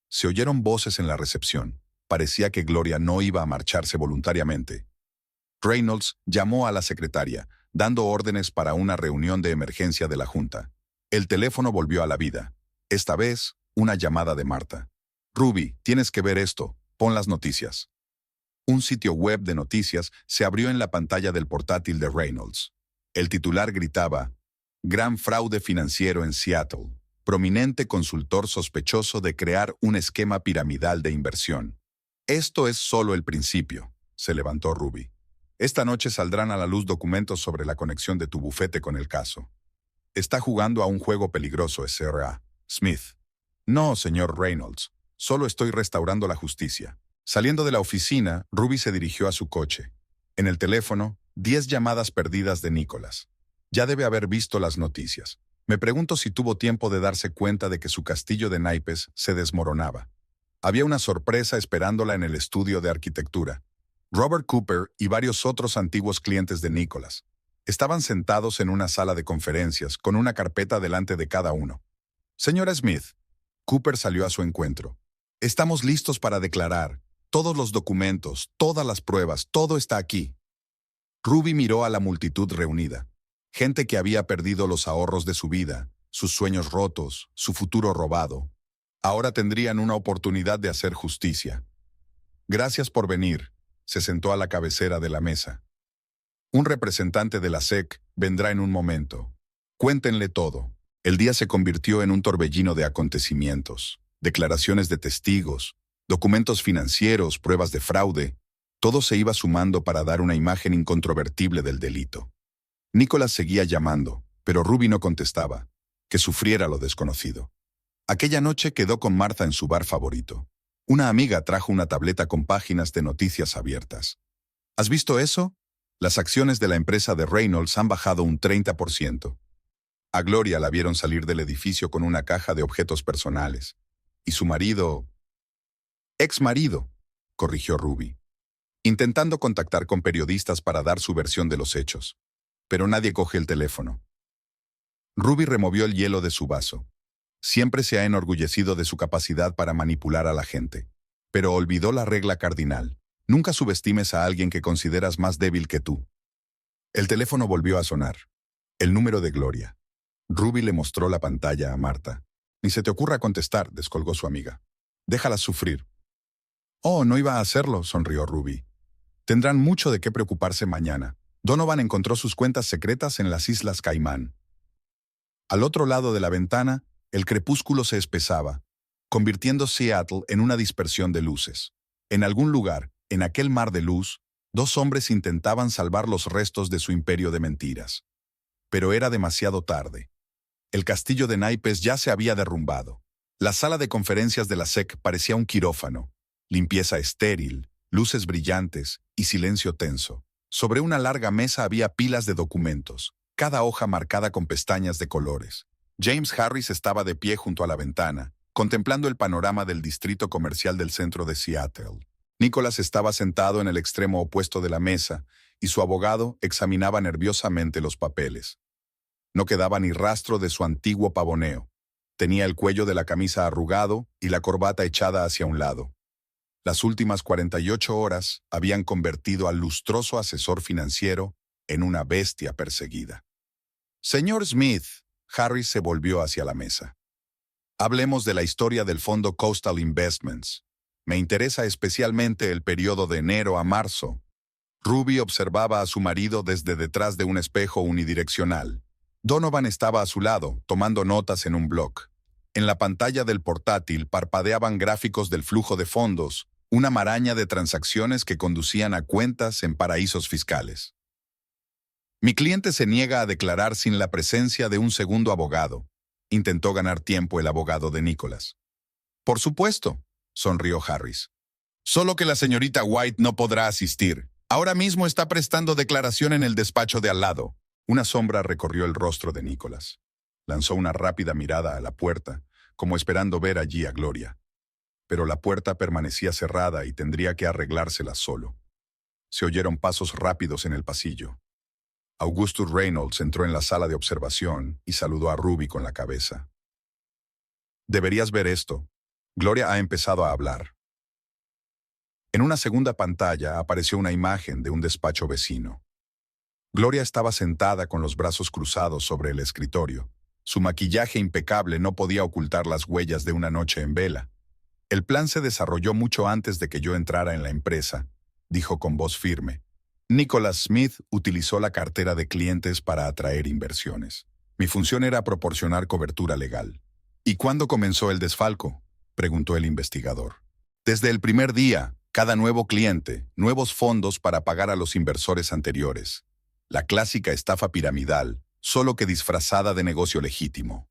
Se oyeron voces en la recepción. Parecía que Gloria no iba a marcharse voluntariamente. Reynolds llamó a la secretaria, dando órdenes para una reunión de emergencia de la Junta. El teléfono volvió a la vida. Esta vez, una llamada de Marta. «Ruby, tienes que ver esto», pon las noticias. Un sitio web de noticias se abrió en la pantalla del portátil de Reynolds. El titular gritaba: Gran fraude financiero en Seattle. Prominente consultor sospechoso de crear un esquema piramidal de inversión. Esto es solo el principio, se levantó Ruby. Esta noche saldrán a la luz documentos sobre la conexión de tu bufete con el caso. Está jugando a un juego peligroso, Sra. Smith. No, señor Reynolds. Solo estoy restaurando la justicia. Saliendo de la oficina, Ruby se dirigió a su coche. En el teléfono, 10 llamadas perdidas de Nicholas. Ya debe haber visto las noticias. Me pregunto si tuvo tiempo de darse cuenta de que su castillo de naipes se desmoronaba. Había una sorpresa esperándola en el estudio de arquitectura. Robert Cooper y varios otros antiguos clientes de Nicholas estaban sentados en una sala de conferencias con una carpeta delante de cada uno. Señora Smith, Cooper salió a su encuentro. Estamos listos para declarar. Todos los documentos, todas las pruebas, todo está aquí. Ruby miró a la multitud reunida. Gente que había perdido los ahorros de su vida, sus sueños rotos, su futuro robado. Ahora tendrían una oportunidad de hacer justicia. Gracias por venir. Se sentó a la cabecera de la mesa. Un representante de la SEC vendrá en un momento. Cuéntenle todo. El día se convirtió en un torbellino de acontecimientos, declaraciones de testigos, documentos financieros, pruebas de fraude. Todo se iba sumando para dar una imagen incontrovertible del delito. Nicholas seguía llamando, pero Ruby no contestaba. Que sufriera lo desconocido. Aquella noche quedó con Martha en su bar favorito. Una amiga trajo una tableta con páginas de noticias abiertas. ¿Has visto eso? Las acciones de la empresa de Reynolds han bajado un 30%. A Gloria la vieron salir del edificio con una caja de objetos personales. Y su marido... Ex-marido, corrigió Ruby, intentando contactar con periodistas para dar su versión de los hechos. Pero nadie coge el teléfono. Ruby removió el hielo de su vaso. Siempre se ha enorgullecido de su capacidad para manipular a la gente. Pero olvidó la regla cardinal. Nunca subestimes a alguien que consideras más débil que tú. El teléfono volvió a sonar. El número de Gloria. Ruby le mostró la pantalla a Martha. Ni se te ocurra contestar, descolgó su amiga. Déjala sufrir. Oh, no iba a hacerlo, sonrió Ruby. Tendrán mucho de qué preocuparse mañana. Donovan encontró sus cuentas secretas en las Islas Caimán. Al otro lado de la ventana, el crepúsculo se espesaba, convirtiendo Seattle en una dispersión de luces. En algún lugar, en aquel mar de luz, 2 hombres intentaban salvar los restos de su imperio de mentiras. Pero era demasiado tarde. El castillo de naipes ya se había derrumbado. La sala de conferencias de la SEC parecía un quirófano. Limpieza estéril, luces brillantes y silencio tenso. Sobre una larga mesa había pilas de documentos, cada hoja marcada con pestañas de colores. James Harris estaba de pie junto a la ventana, contemplando el panorama del distrito comercial del centro de Seattle. Nicholas estaba sentado en el extremo opuesto de la mesa y su abogado examinaba nerviosamente los papeles. No quedaba ni rastro de su antiguo pavoneo. Tenía el cuello de la camisa arrugado y la corbata echada hacia un lado. Las últimas 48 horas habían convertido al lustroso asesor financiero en una bestia perseguida. Señor Smith, Harris se volvió hacia la mesa. Hablemos de la historia del fondo Coastal Investments. Me interesa especialmente el periodo de enero a marzo. Ruby observaba a su marido desde detrás de un espejo unidireccional. Donovan estaba a su lado, tomando notas en un bloc. En la pantalla del portátil parpadeaban gráficos del flujo de fondos, una maraña de transacciones que conducían a cuentas en paraísos fiscales. Mi cliente se niega a declarar sin la presencia de un segundo abogado. Intentó ganar tiempo el abogado de Nicholas. Por supuesto, sonrió Harris. Solo que la señorita White no podrá asistir. Ahora mismo está prestando declaración en el despacho de al lado. Una sombra recorrió el rostro de Nicholas. Lanzó una rápida mirada a la puerta, como esperando ver allí a Gloria. Pero la puerta permanecía cerrada y tendría que arreglársela solo. Se oyeron pasos rápidos en el pasillo. Augustus Reynolds entró en la sala de observación y saludó a Ruby con la cabeza. Deberías ver esto. Gloria ha empezado a hablar. En una segunda pantalla apareció una imagen de un despacho vecino. Gloria estaba sentada con los brazos cruzados sobre el escritorio. Su maquillaje impecable no podía ocultar las huellas de una noche en vela. El plan se desarrolló mucho antes de que yo entrara en la empresa, dijo con voz firme. Nicholas Smith utilizó la cartera de clientes para atraer inversiones. Mi función era proporcionar cobertura legal. ¿Y cuándo comenzó el desfalco?, preguntó el investigador. Desde el primer día, cada nuevo cliente, nuevos fondos para pagar a los inversores anteriores. La clásica estafa piramidal, solo que disfrazada de negocio legítimo.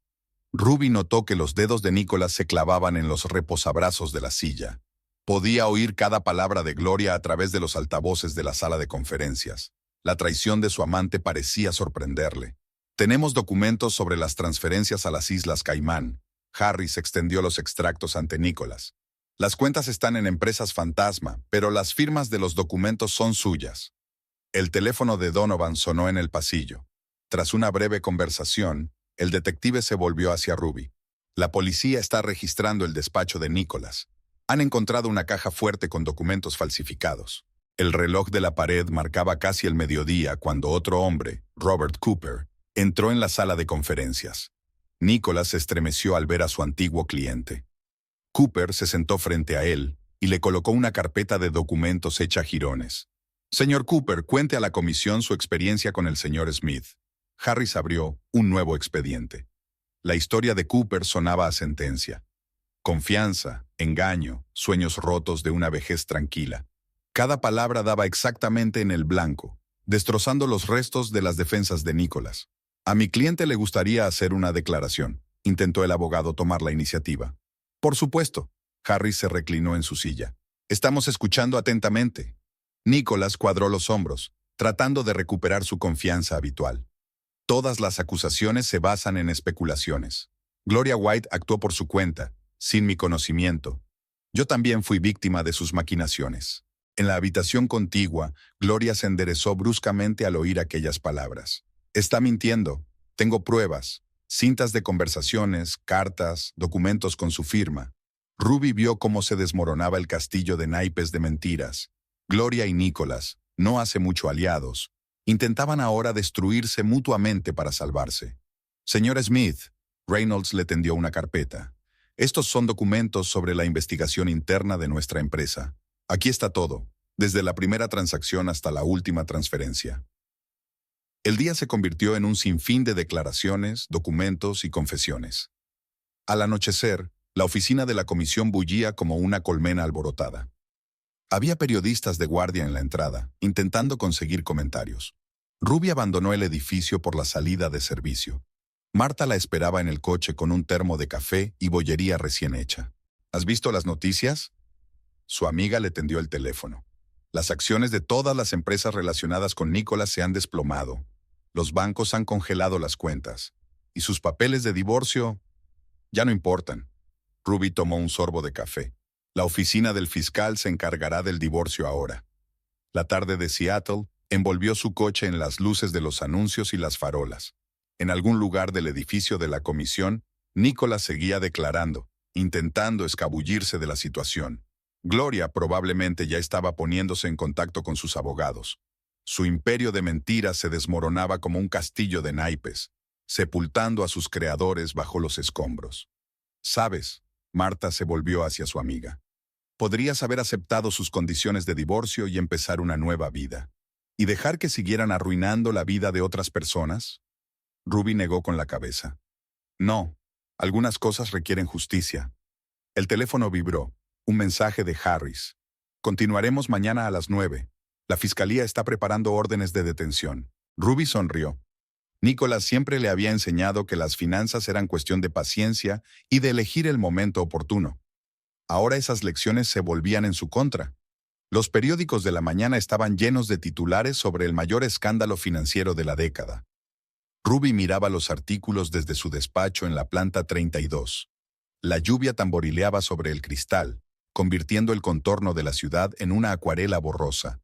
Ruby notó que los dedos de Nicholas se clavaban en los reposabrazos de la silla. Podía oír cada palabra de Gloria a través de los altavoces de la sala de conferencias. La traición de su amante parecía sorprenderle. Tenemos documentos sobre las transferencias a las Islas Caimán. Harris extendió los extractos ante Nicholas. Las cuentas están en empresas fantasma, pero las firmas de los documentos son suyas. El teléfono de Donovan sonó en el pasillo. Tras una breve conversación, el detective se volvió hacia Ruby. La policía está registrando el despacho de Nicholas. Han encontrado una caja fuerte con documentos falsificados. El reloj de la pared marcaba casi el mediodía cuando otro hombre, Robert Cooper, entró en la sala de conferencias. Nicholas se estremeció al ver a su antiguo cliente. Cooper se sentó frente a él y le colocó una carpeta de documentos hecha jirones. Señor Cooper, cuente a la comisión su experiencia con el señor Smith. Harris abrió un nuevo expediente. La historia de Cooper sonaba a sentencia. Confianza, engaño, sueños rotos de una vejez tranquila. Cada palabra daba exactamente en el blanco, destrozando los restos de las defensas de Nicholas. A mi cliente le gustaría hacer una declaración. Intentó el abogado tomar la iniciativa. Por supuesto. Harris se reclinó en su silla. Estamos escuchando atentamente. Nicholas cuadró los hombros, tratando de recuperar su confianza habitual. Todas las acusaciones se basan en especulaciones. Gloria White actuó por su cuenta, sin mi conocimiento. Yo también fui víctima de sus maquinaciones. En la habitación contigua, Gloria se enderezó bruscamente al oír aquellas palabras. Está mintiendo. Tengo pruebas. Cintas de conversaciones, cartas, documentos con su firma. Ruby vio cómo se desmoronaba el castillo de naipes de mentiras. Gloria y Nicholas, no hace mucho aliados, intentaban ahora destruirse mutuamente para salvarse. Señor Smith, Reynolds le tendió una carpeta. Estos son documentos sobre la investigación interna de nuestra empresa. Aquí está todo, desde la primera transacción hasta la última transferencia. El día se convirtió en un sinfín de declaraciones, documentos y confesiones. Al anochecer, la oficina de la comisión bullía como una colmena alborotada. Había periodistas de guardia en la entrada, intentando conseguir comentarios. Ruby abandonó el edificio por la salida de servicio. Marta la esperaba en el coche con un termo de café y bollería recién hecha. ¿Has visto las noticias? Su amiga le tendió el teléfono. Las acciones de todas las empresas relacionadas con Nicholas se han desplomado. Los bancos han congelado las cuentas. Y sus papeles de divorcio ya no importan. Ruby tomó un sorbo de café. La oficina del fiscal se encargará del divorcio ahora. La tarde de Seattle envolvió su coche en las luces de los anuncios y las farolas. En algún lugar del edificio de la comisión, Nicholas seguía declarando, intentando escabullirse de la situación. Gloria probablemente ya estaba poniéndose en contacto con sus abogados. Su imperio de mentiras se desmoronaba como un castillo de naipes, sepultando a sus creadores bajo los escombros. ¿Sabes? Marta se volvió hacia su amiga. Podrías haber aceptado sus condiciones de divorcio y empezar una nueva vida. ¿Y dejar que siguieran arruinando la vida de otras personas? Ruby negó con la cabeza. No, algunas cosas requieren justicia. El teléfono vibró. Un mensaje de Harris. Continuaremos mañana a las 9. La fiscalía está preparando órdenes de detención. Ruby sonrió. Nicholas siempre le había enseñado que las finanzas eran cuestión de paciencia y de elegir el momento oportuno. Ahora esas lecciones se volvían en su contra. Los periódicos de la mañana estaban llenos de titulares sobre el mayor escándalo financiero de la década. Ruby miraba los artículos desde su despacho en la planta 32. La lluvia tamborileaba sobre el cristal, convirtiendo el contorno de la ciudad en una acuarela borrosa.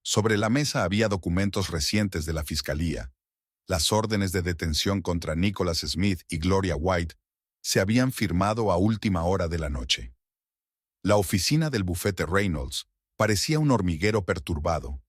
Sobre la mesa había documentos recientes de la fiscalía. Las órdenes de detención contra Nicholas Smith y Gloria White se habían firmado a última hora de la noche. La oficina del bufete Reynolds parecía un hormiguero perturbado.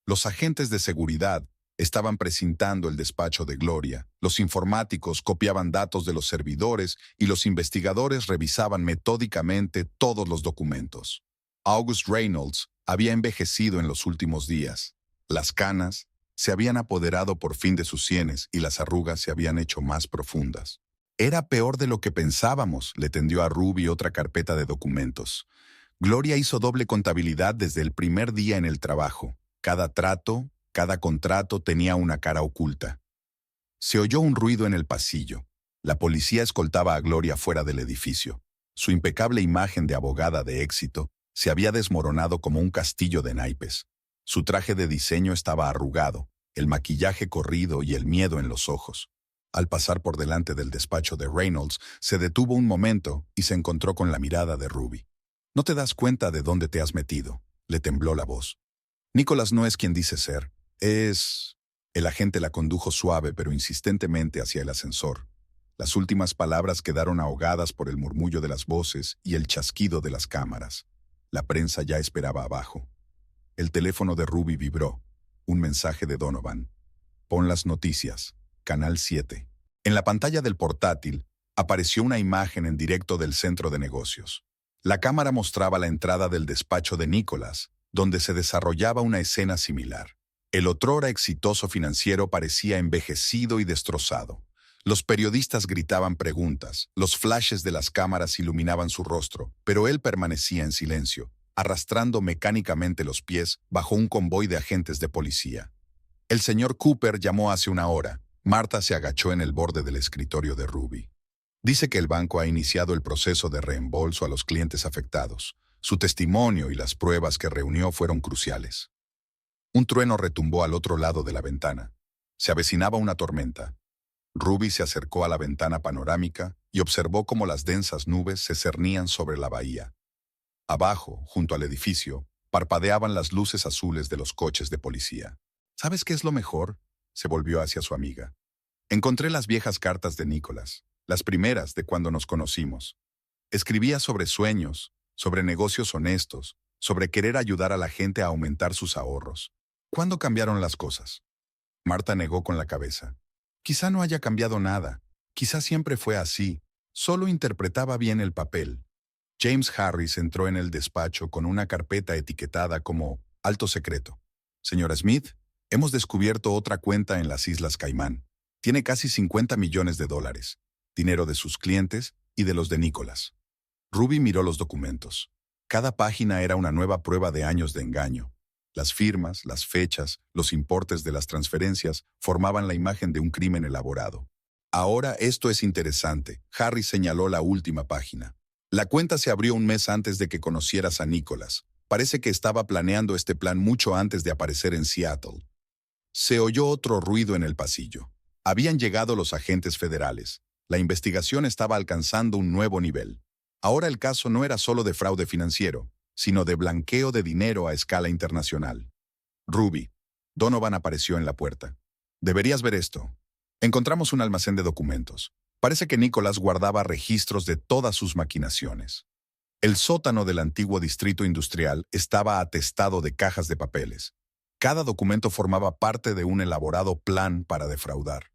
Los agentes de seguridad, Estaban precintando el despacho de Gloria. Los informáticos copiaban datos de los servidores y los investigadores revisaban metódicamente todos los documentos. August Reynolds había envejecido en los últimos días. Las canas se habían apoderado por fin de sus sienes y las arrugas se habían hecho más profundas. Era peor de lo que pensábamos, le tendió a Ruby otra carpeta de documentos. Gloria hizo doble contabilidad desde el primer día en el trabajo. Cada trato, cada contrato tenía una cara oculta. Se oyó un ruido en el pasillo. La policía escoltaba a Gloria fuera del edificio. Su impecable imagen de abogada de éxito se había desmoronado como un castillo de naipes. Su traje de diseño estaba arrugado, el maquillaje corrido y el miedo en los ojos. Al pasar por delante del despacho de Reynolds, se detuvo un momento y se encontró con la mirada de Ruby. «¿No te das cuenta de dónde te has metido?», le tembló la voz. «Nicholas no es quien dice ser. Es...». El agente la condujo suave pero insistentemente hacia el ascensor. Las últimas palabras quedaron ahogadas por el murmullo de las voces y el chasquido de las cámaras. La prensa ya esperaba abajo. El teléfono de Ruby vibró. Un mensaje de Donovan. «Pon las noticias. Canal 7». En la pantalla del portátil apareció una imagen en directo del centro de negocios. La cámara mostraba la entrada del despacho de Nicholas, donde se desarrollaba una escena similar. El otrora exitoso financiero parecía envejecido y destrozado. Los periodistas gritaban preguntas, los flashes de las cámaras iluminaban su rostro, pero él permanecía en silencio, arrastrando mecánicamente los pies bajo un convoy de agentes de policía. El señor Cooper llamó hace una hora. Marta se agachó en el borde del escritorio de Ruby. «Dice que el banco ha iniciado el proceso de reembolso a los clientes afectados. Su testimonio y las pruebas que reunió fueron cruciales». Un trueno retumbó al otro lado de la ventana. Se avecinaba una tormenta. Ruby se acercó a la ventana panorámica y observó cómo las densas nubes se cernían sobre la bahía. Abajo, junto al edificio, parpadeaban las luces azules de los coches de policía. «¿Sabes qué es lo mejor?», se volvió hacia su amiga. «Encontré las viejas cartas de Nicholas, las primeras de cuando nos conocimos. Escribía sobre sueños, sobre negocios honestos, sobre querer ayudar a la gente a aumentar sus ahorros. ¿Cuándo cambiaron las cosas?». Marta negó con la cabeza. «Quizá no haya cambiado nada. Quizá siempre fue así. Solo interpretaba bien el papel». James Harris entró en el despacho con una carpeta etiquetada como «Alto secreto». «Señora Smith, hemos descubierto otra cuenta en las Islas Caimán. Tiene casi 50 millones de dólares. Dinero de sus clientes y de los de Nicholas». Ruby miró los documentos. Cada página era una nueva prueba de años de engaño. Las firmas, las fechas, los importes de las transferencias formaban la imagen de un crimen elaborado. «Ahora esto es interesante», Harry señaló la última página. «La cuenta se abrió un mes antes de que conocieras a Nicholas. Parece que estaba planeando este plan mucho antes de aparecer en Seattle». Se oyó otro ruido en el pasillo. Habían llegado los agentes federales. La investigación estaba alcanzando un nuevo nivel. Ahora el caso no era solo de fraude financiero, sino de blanqueo de dinero a escala internacional. «Ruby», Donovan apareció en la puerta. «Deberías ver esto. Encontramos un almacén de documentos. Parece que Nicholas guardaba registros de todas sus maquinaciones. El sótano del antiguo distrito industrial estaba atestado de cajas de papeles. Cada documento formaba parte de un elaborado plan para defraudar».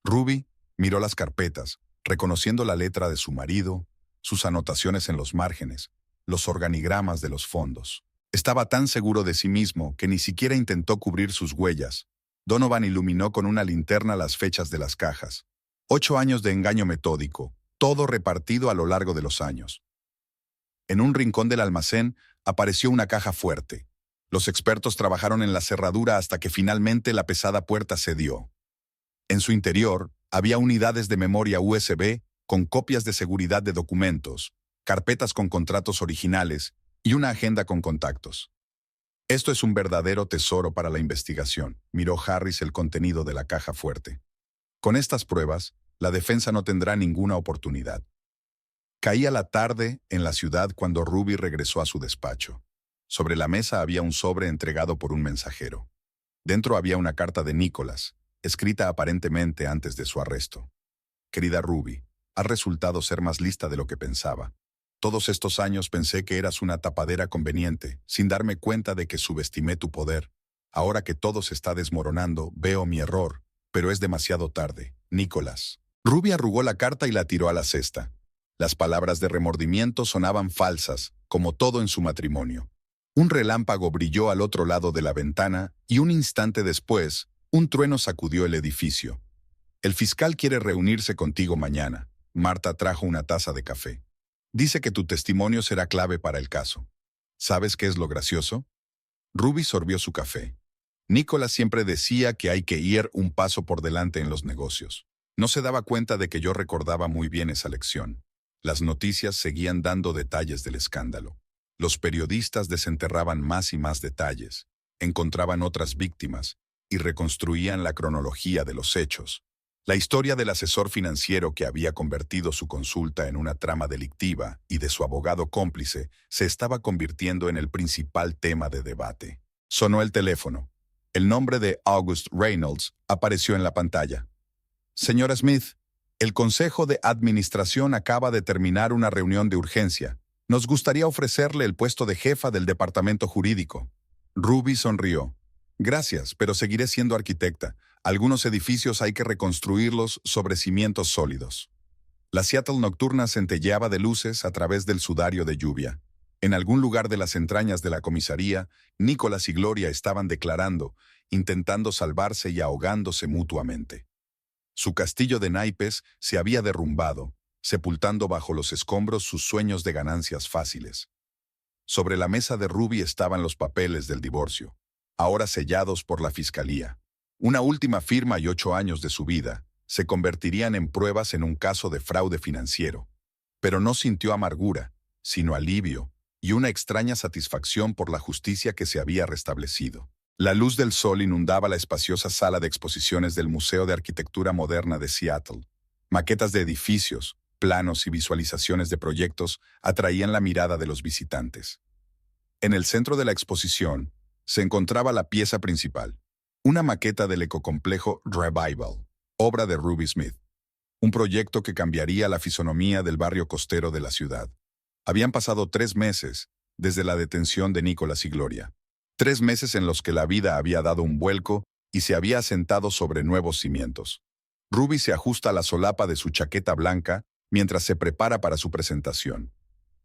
Ruby miró las carpetas, reconociendo la letra de su marido, sus anotaciones en los márgenes, los organigramas de los fondos. Estaba tan seguro de sí mismo que ni siquiera intentó cubrir sus huellas. Donovan iluminó con una linterna las fechas de las cajas. 8 años de engaño metódico, todo repartido a lo largo de los años. En un rincón del almacén apareció una caja fuerte. Los expertos trabajaron en la cerradura hasta que finalmente la pesada puerta cedió. En su interior había unidades de memoria USB con copias de seguridad de documentos, carpetas con contratos originales y una agenda con contactos. «Esto es un verdadero tesoro para la investigación», miró Harris el contenido de la caja fuerte. «Con estas pruebas, la defensa no tendrá ninguna oportunidad». Caía la tarde en la ciudad cuando Ruby regresó a su despacho. Sobre la mesa había un sobre entregado por un mensajero. Dentro había una carta de Nicholas, escrita aparentemente antes de su arresto. «Querida Ruby, has resultado ser más lista de lo que pensaba. Todos estos años pensé que eras una tapadera conveniente, sin darme cuenta de que subestimé tu poder. Ahora que todo se está desmoronando, veo mi error, pero es demasiado tarde. Nicholas. Ruby arrugó la carta y la tiró a la cesta. Las palabras de remordimiento sonaban falsas, como todo en su matrimonio. Un relámpago brilló al otro lado de la ventana y un instante después, un trueno sacudió el edificio. El fiscal quiere reunirse contigo mañana. Marta trajo una taza de café. Dice que tu testimonio será clave para el caso. ¿Sabes qué es lo gracioso? Ruby sorbió su café. Nicholas siempre decía que hay que ir un paso por delante en los negocios. No se daba cuenta de que yo recordaba muy bien esa lección. Las noticias seguían dando detalles del escándalo. Los periodistas desenterraban más y más detalles, encontraban otras víctimas y reconstruían la cronología de los hechos. La historia del asesor financiero que había convertido su consulta en una trama delictiva y de su abogado cómplice se estaba convirtiendo en el principal tema de debate. Sonó el teléfono. El nombre de August Reynolds apareció en la pantalla. Señora Smith, el Consejo de Administración acaba de terminar una reunión de urgencia. Nos gustaría ofrecerle el puesto de jefa del departamento jurídico. Ruby sonrió. Gracias, pero seguiré siendo arquitecta. Algunos edificios hay que reconstruirlos sobre cimientos sólidos. La Seattle nocturna centelleaba de luces a través del sudario de lluvia. En algún lugar de las entrañas de la comisaría, Nicholas y Gloria estaban declarando, intentando salvarse y ahogándose mutuamente. Su castillo de naipes se había derrumbado, sepultando bajo los escombros sus sueños de ganancias fáciles. Sobre la mesa de Ruby estaban los papeles del divorcio, ahora sellados por la fiscalía. Una última firma y 8 años de su vida se convertirían en pruebas en un caso de fraude financiero. Pero no sintió amargura, sino alivio y una extraña satisfacción por la justicia que se había restablecido. La luz del sol inundaba la espaciosa sala de exposiciones del Museo de Arquitectura Moderna de Seattle. Maquetas de edificios, planos y visualizaciones de proyectos atraían la mirada de los visitantes. En el centro de la exposición se encontraba la pieza principal, una maqueta del ecocomplejo Revival, obra de Ruby Smith, un proyecto que cambiaría la fisonomía del barrio costero de la ciudad. Habían pasado 3 meses desde la detención de Nicholas y Gloria. 3 meses en los que la vida había dado un vuelco y se había asentado sobre nuevos cimientos. Ruby se ajusta a la solapa de su chaqueta blanca mientras se prepara para su presentación.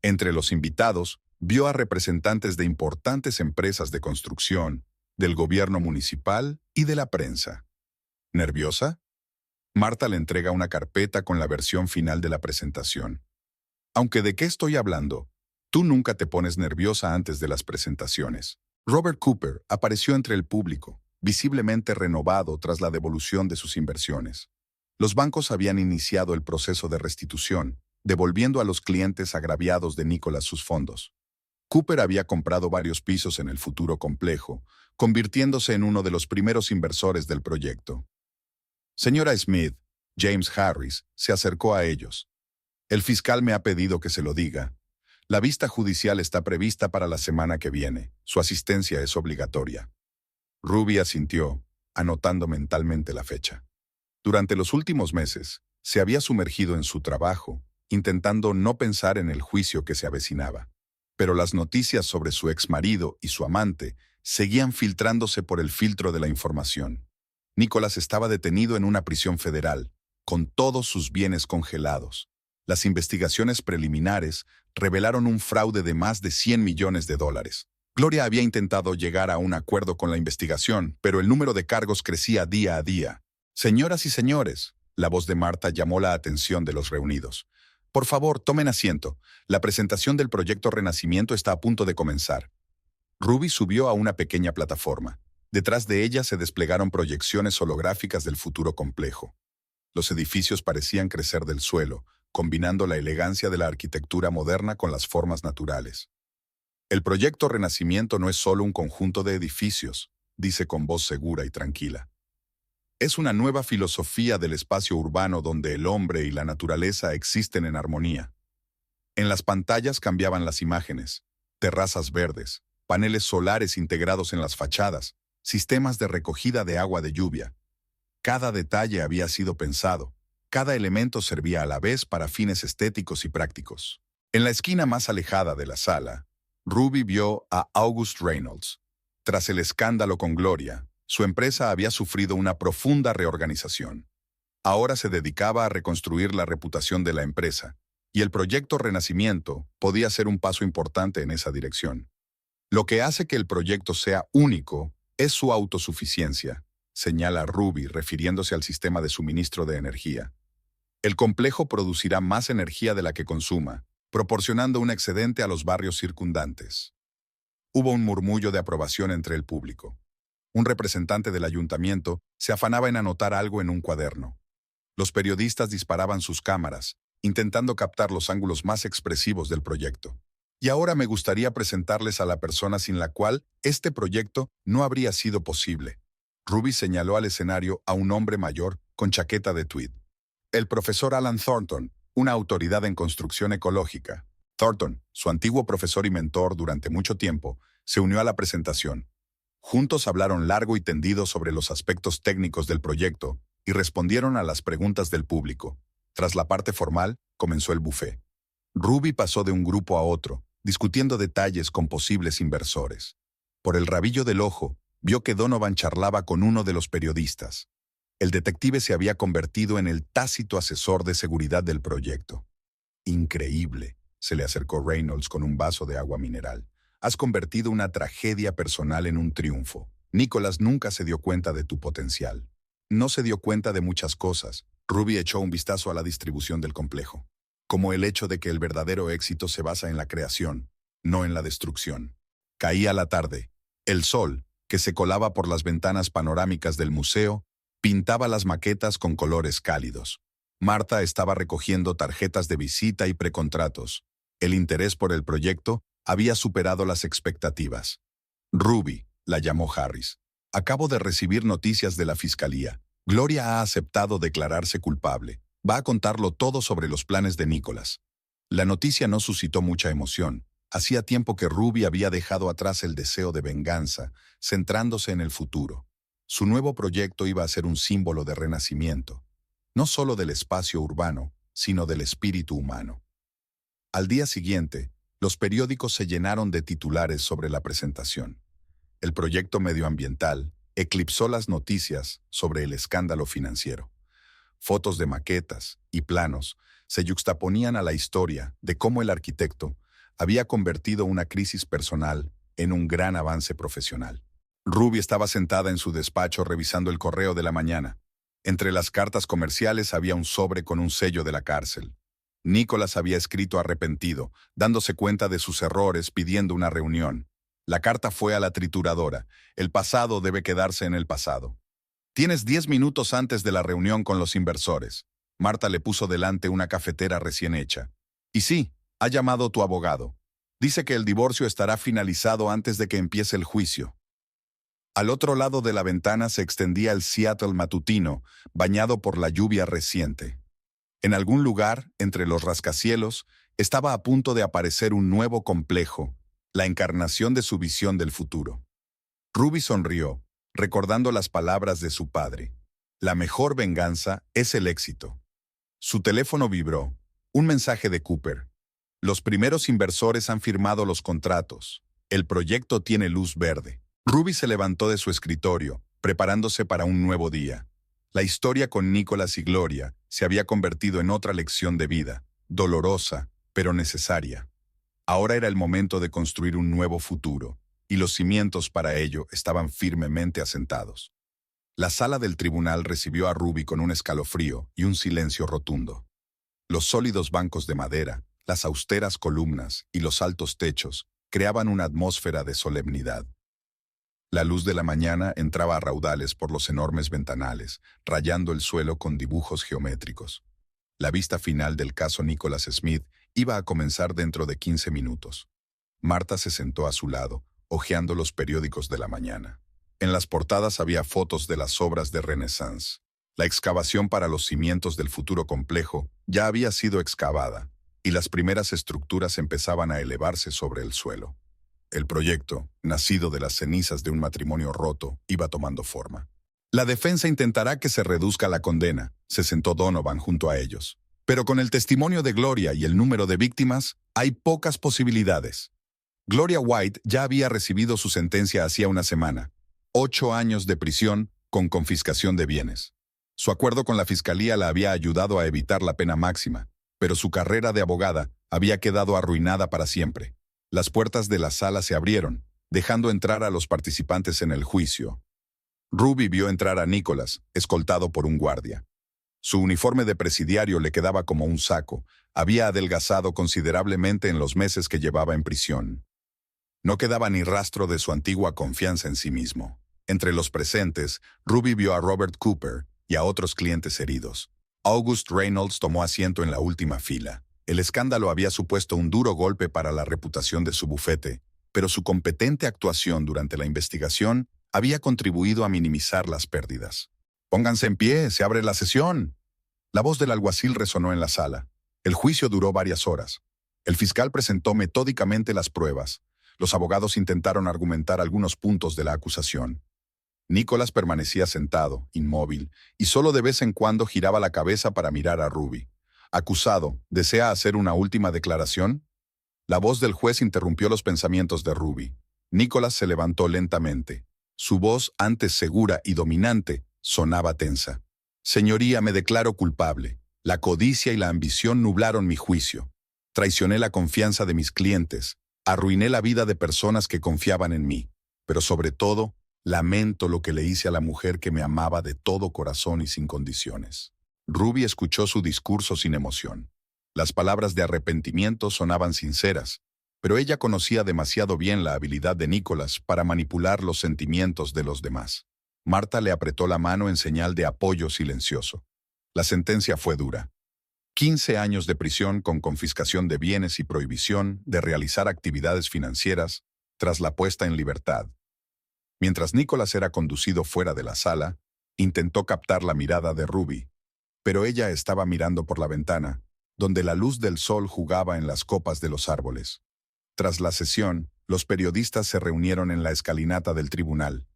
Entre los invitados, vio a representantes de importantes empresas de construcción, del gobierno municipal y de la prensa. ¿Nerviosa? Marta le entrega una carpeta con la versión final de la presentación. Aunque ¿de qué estoy hablando? Tú nunca te pones nerviosa antes de las presentaciones. Robert Cooper apareció entre el público, visiblemente renovado tras la devolución de sus inversiones. Los bancos habían iniciado el proceso de restitución, devolviendo a los clientes agraviados de Nicholas sus fondos. Cooper había comprado varios pisos en el futuro complejo, convirtiéndose en uno de los primeros inversores del proyecto. Señora Smith, James Harris, se acercó a ellos. El fiscal me ha pedido que se lo diga. La vista judicial está prevista para la semana que viene. Su asistencia es obligatoria. Ruby asintió, anotando mentalmente la fecha. Durante los últimos meses, se había sumergido en su trabajo, intentando no pensar en el juicio que se avecinaba. Pero las noticias sobre su exmarido y su amante seguían filtrándose por el filtro de la información. Nicholas estaba detenido en una prisión federal, con todos sus bienes congelados. Las investigaciones preliminares revelaron un fraude de más de $100 millones. Gloria había intentado llegar a un acuerdo con la investigación, pero el número de cargos crecía día a día. Señoras y señores, la voz de Marta llamó la atención de los reunidos. Por favor, tomen asiento. La presentación del proyecto Renacimiento está a punto de comenzar. Ruby subió a una pequeña plataforma. Detrás de ella se desplegaron proyecciones holográficas del futuro complejo. Los edificios parecían crecer del suelo, combinando la elegancia de la arquitectura moderna con las formas naturales. El proyecto Renacimiento no es solo un conjunto de edificios, dice con voz segura y tranquila. Es una nueva filosofía del espacio urbano donde el hombre y la naturaleza existen en armonía. En las pantallas cambiaban las imágenes, terrazas verdes, paneles solares integrados en las fachadas, sistemas de recogida de agua de lluvia. Cada detalle había sido pensado. Cada elemento servía a la vez para fines estéticos y prácticos. En la esquina más alejada de la sala, Ruby vio a August Reynolds. Tras el escándalo con Gloria, su empresa había sufrido una profunda reorganización. Ahora se dedicaba a reconstruir la reputación de la empresa, y el proyecto Renacimiento podía ser un paso importante en esa dirección. Lo que hace que el proyecto sea único es su autosuficiencia, señala Ruby refiriéndose al sistema de suministro de energía. El complejo producirá más energía de la que consuma, proporcionando un excedente a los barrios circundantes. Hubo un murmullo de aprobación entre el público. Un representante del ayuntamiento se afanaba en anotar algo en un cuaderno. Los periodistas disparaban sus cámaras, intentando captar los ángulos más expresivos del proyecto. Y ahora me gustaría presentarles a la persona sin la cual este proyecto no habría sido posible. Ruby señaló al escenario a un hombre mayor con chaqueta de tweed. El profesor Alan Thornton, una autoridad en construcción ecológica. Thornton, su antiguo profesor y mentor durante mucho tiempo, se unió a la presentación. Juntos hablaron largo y tendido sobre los aspectos técnicos del proyecto y respondieron a las preguntas del público. Tras la parte formal, comenzó el buffet. Ruby pasó de un grupo a otro, discutiendo detalles con posibles inversores. Por el rabillo del ojo, vio que Donovan charlaba con uno de los periodistas. El detective se había convertido en el tácito asesor de seguridad del proyecto. Increíble, se le acercó Reynolds con un vaso de agua mineral. Has convertido una tragedia personal en un triunfo. Nicholas nunca se dio cuenta de tu potencial. No se dio cuenta de muchas cosas. Ruby echó un vistazo a la distribución del complejo. Como el hecho de que el verdadero éxito se basa en la creación, no en la destrucción. Caía la tarde. El sol, que se colaba por las ventanas panorámicas del museo, pintaba las maquetas con colores cálidos. Marta estaba recogiendo tarjetas de visita y precontratos. El interés por el proyecto había superado las expectativas. Ruby, la llamó Harris. Acabo de recibir noticias de la fiscalía. Gloria ha aceptado declararse culpable. Va a contarlo todo sobre los planes de Nicholas. La noticia no suscitó mucha emoción. Hacía tiempo que Ruby había dejado atrás el deseo de venganza, centrándose en el futuro. Su nuevo proyecto iba a ser un símbolo de renacimiento, no solo del espacio urbano, sino del espíritu humano. Al día siguiente, los periódicos se llenaron de titulares sobre la presentación. El proyecto medioambiental eclipsó las noticias sobre el escándalo financiero. Fotos de maquetas y planos se yuxtaponían a la historia de cómo el arquitecto había convertido una crisis personal en un gran avance profesional. Ruby estaba sentada en su despacho revisando el correo de la mañana. Entre las cartas comerciales había un sobre con un sello de la cárcel. Nicholas había escrito arrepentido, dándose cuenta de sus errores, pidiendo una reunión. La carta fue a la trituradora. El pasado debe quedarse en el pasado. Tienes 10 minutos antes de la reunión con los inversores. Marta le puso delante una cafetera recién hecha. Y sí, ha llamado tu abogado. Dice que el divorcio estará finalizado antes de que empiece el juicio. Al otro lado de la ventana se extendía el Seattle matutino, bañado por la lluvia reciente. En algún lugar, entre los rascacielos, estaba a punto de aparecer un nuevo complejo, la encarnación de su visión del futuro. Ruby sonrió, recordando las palabras de su padre. La mejor venganza es el éxito. Su teléfono vibró. Un mensaje de Cooper. Los primeros inversores han firmado los contratos. El proyecto tiene luz verde. Ruby se levantó de su escritorio, preparándose para un nuevo día. La historia con Nicholas y Gloria se había convertido en otra lección de vida, dolorosa, pero necesaria. Ahora era el momento de construir un nuevo futuro, y los cimientos para ello estaban firmemente asentados. La sala del tribunal recibió a Ruby con un escalofrío y un silencio rotundo. Los sólidos bancos de madera, las austeras columnas y los altos techos creaban una atmósfera de solemnidad. La luz de la mañana entraba a raudales por los enormes ventanales, rayando el suelo con dibujos geométricos. La vista final del caso Nicholas Smith iba a comenzar dentro de 15 minutos. Marta se sentó a su lado, hojeando los periódicos de la mañana. En las portadas había fotos de las obras de Renaissance. La excavación para los cimientos del futuro complejo ya había sido excavada, y las primeras estructuras empezaban a elevarse sobre el suelo. El proyecto, nacido de las cenizas de un matrimonio roto, iba tomando forma. La defensa intentará que se reduzca la condena, se sentó Donovan junto a ellos. Pero con el testimonio de Gloria y el número de víctimas, hay pocas posibilidades. Gloria White ya había recibido su sentencia hacía una semana. 8 años de prisión con confiscación de bienes. Su acuerdo con la fiscalía la había ayudado a evitar la pena máxima, pero su carrera de abogada había quedado arruinada para siempre. Las puertas de la sala se abrieron, dejando entrar a los participantes en el juicio. Ruby vio entrar a Nicholas, escoltado por un guardia. Su uniforme de presidiario le quedaba como un saco. Había adelgazado considerablemente en los meses que llevaba en prisión. No quedaba ni rastro de su antigua confianza en sí mismo. Entre los presentes, Ruby vio a Robert Cooper y a otros clientes heridos. August Reynolds tomó asiento en la última fila. El escándalo había supuesto un duro golpe para la reputación de su bufete, pero su competente actuación durante la investigación había contribuido a minimizar las pérdidas. «Pónganse en pie, se abre la sesión». La voz del alguacil resonó en la sala. El juicio duró varias horas. El fiscal presentó metódicamente las pruebas. Los abogados intentaron argumentar algunos puntos de la acusación. Nicholas permanecía sentado, inmóvil, y solo de vez en cuando giraba la cabeza para mirar a Ruby. «Acusado, ¿desea hacer una última declaración?» La voz del juez interrumpió los pensamientos de Ruby. Nicholas se levantó lentamente. Su voz, antes segura y dominante, sonaba tensa. «Señoría, me declaro culpable. La codicia y la ambición nublaron mi juicio. Traicioné la confianza de mis clientes. Arruiné la vida de personas que confiaban en mí. Pero sobre todo, lamento lo que le hice a la mujer que me amaba de todo corazón y sin condiciones». Ruby escuchó su discurso sin emoción. Las palabras de arrepentimiento sonaban sinceras, pero ella conocía demasiado bien la habilidad de Nicholas para manipular los sentimientos de los demás. Marta le apretó la mano en señal de apoyo silencioso. La sentencia fue dura. 15 años de prisión con confiscación de bienes y prohibición de realizar actividades financieras tras la puesta en libertad. Mientras Nicholas era conducido fuera de la sala, intentó captar la mirada de Ruby, pero ella estaba mirando por la ventana, donde la luz del sol jugaba en las copas de los árboles. Tras la sesión, los periodistas se reunieron en la escalinata del tribunal.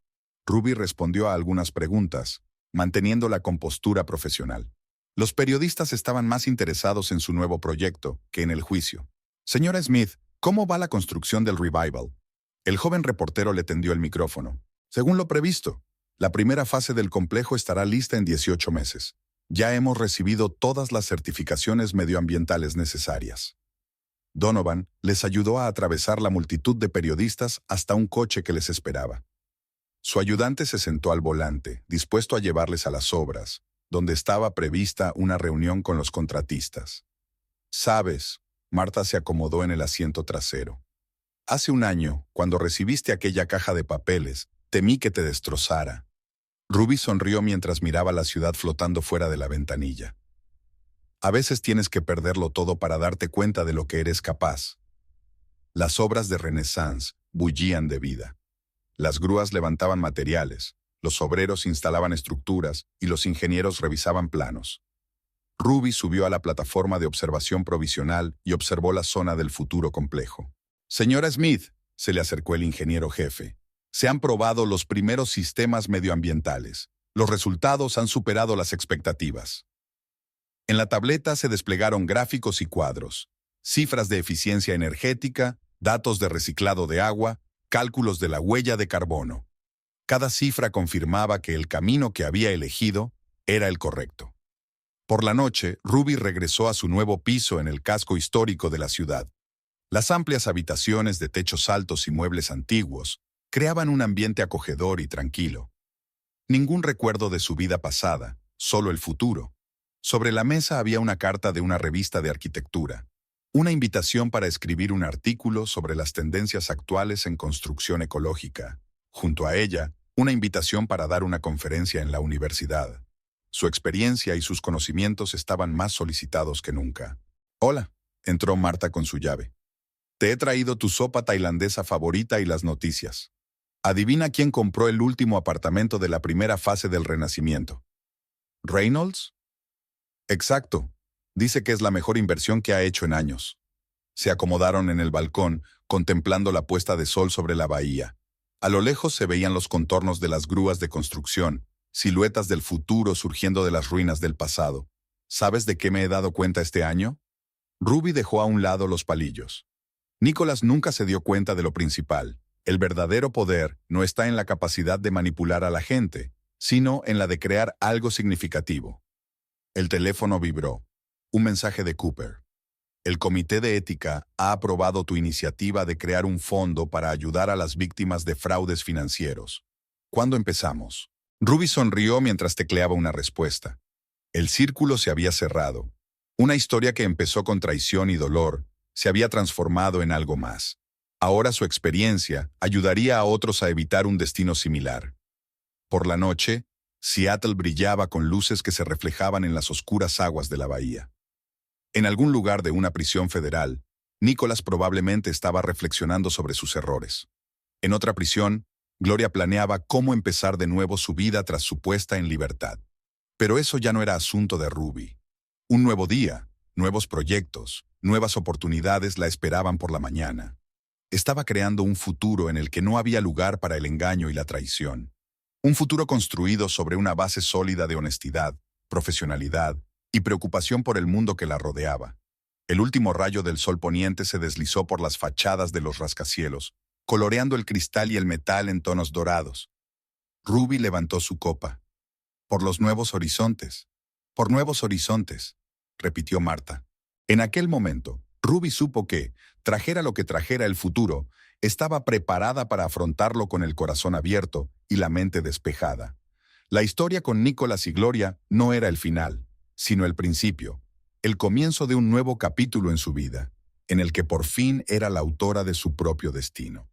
Ruby respondió a algunas preguntas, manteniendo la compostura profesional. Los periodistas estaban más interesados en su nuevo proyecto que en el juicio. «Señora Smith, ¿cómo va la construcción del Revival?» El joven reportero le tendió el micrófono. «Según lo previsto, la primera fase del complejo estará lista en 18 meses. Ya hemos recibido todas las certificaciones medioambientales necesarias». Donovan les ayudó a atravesar la multitud de periodistas hasta un coche que les esperaba. Su ayudante se sentó al volante, dispuesto a llevarles a las obras, donde estaba prevista una reunión con los contratistas. «Sabes», Marta se acomodó en el asiento trasero. «Hace un año, cuando recibiste aquella caja de papeles, temí que te destrozara». Ruby sonrió mientras miraba la ciudad flotando fuera de la ventanilla. «A veces tienes que perderlo todo para darte cuenta de lo que eres capaz». Las obras de Renaissance bullían de vida. Las grúas levantaban materiales, los obreros instalaban estructuras y los ingenieros revisaban planos. Ruby subió a la plataforma de observación provisional y observó la zona del futuro complejo. «Señora Smith», se le acercó el ingeniero jefe, «se han probado los primeros sistemas medioambientales. Los resultados han superado las expectativas». En la tableta se desplegaron gráficos y cuadros, cifras de eficiencia energética, datos de reciclado de agua, cálculos de la huella de carbono. Cada cifra confirmaba que el camino que había elegido era el correcto. Por la noche, Ruby regresó a su nuevo piso en el casco histórico de la ciudad. Las amplias habitaciones de techos altos y muebles antiguos creaban un ambiente acogedor y tranquilo. Ningún recuerdo de su vida pasada, solo el futuro. Sobre la mesa había una carta de una revista de arquitectura, una invitación para escribir un artículo sobre las tendencias actuales en construcción ecológica. Junto a ella, una invitación para dar una conferencia en la universidad. Su experiencia y sus conocimientos estaban más solicitados que nunca. «Hola», entró Marta con su llave. «Te he traído tu sopa tailandesa favorita y las noticias. Adivina quién compró el último apartamento de la primera fase del Renacimiento». «¿Reynolds?» «Exacto. Dice que es la mejor inversión que ha hecho en años». Se acomodaron en el balcón, contemplando la puesta de sol sobre la bahía. A lo lejos se veían los contornos de las grúas de construcción, siluetas del futuro surgiendo de las ruinas del pasado. «¿Sabes de qué me he dado cuenta este año?» Ruby dejó a un lado los palillos. Nicholas nunca se dio cuenta de lo principal. El verdadero poder no está en la capacidad de manipular a la gente, sino en la de crear algo significativo. El teléfono vibró. Un mensaje de Cooper. El Comité de Ética ha aprobado tu iniciativa de crear un fondo para ayudar a las víctimas de fraudes financieros. ¿Cuándo empezamos? Ruby sonrió mientras tecleaba una respuesta. El círculo se había cerrado. Una historia que empezó con traición y dolor se había transformado en algo más. Ahora su experiencia ayudaría a otros a evitar un destino similar. Por la noche, Seattle brillaba con luces que se reflejaban en las oscuras aguas de la bahía. En algún lugar de una prisión federal, Nicholas probablemente estaba reflexionando sobre sus errores. En otra prisión, Gloria planeaba cómo empezar de nuevo su vida tras su puesta en libertad. Pero eso ya no era asunto de Ruby. Un nuevo día, nuevos proyectos, nuevas oportunidades la esperaban por la mañana. Estaba creando un futuro en el que no había lugar para el engaño y la traición. Un futuro construido sobre una base sólida de honestidad, profesionalidad y preocupación por el mundo que la rodeaba. El último rayo del sol poniente se deslizó por las fachadas de los rascacielos, coloreando el cristal y el metal en tonos dorados. Ruby levantó su copa. «Por los nuevos horizontes. Por nuevos horizontes», repitió Marta. En aquel momento, Ruby supo que, trajera lo que trajera el futuro, estaba preparada para afrontarlo con el corazón abierto y la mente despejada. La historia con Nicholas y Gloria no era el final, sino el principio, el comienzo de un nuevo capítulo en su vida, en el que por fin era la autora de su propio destino.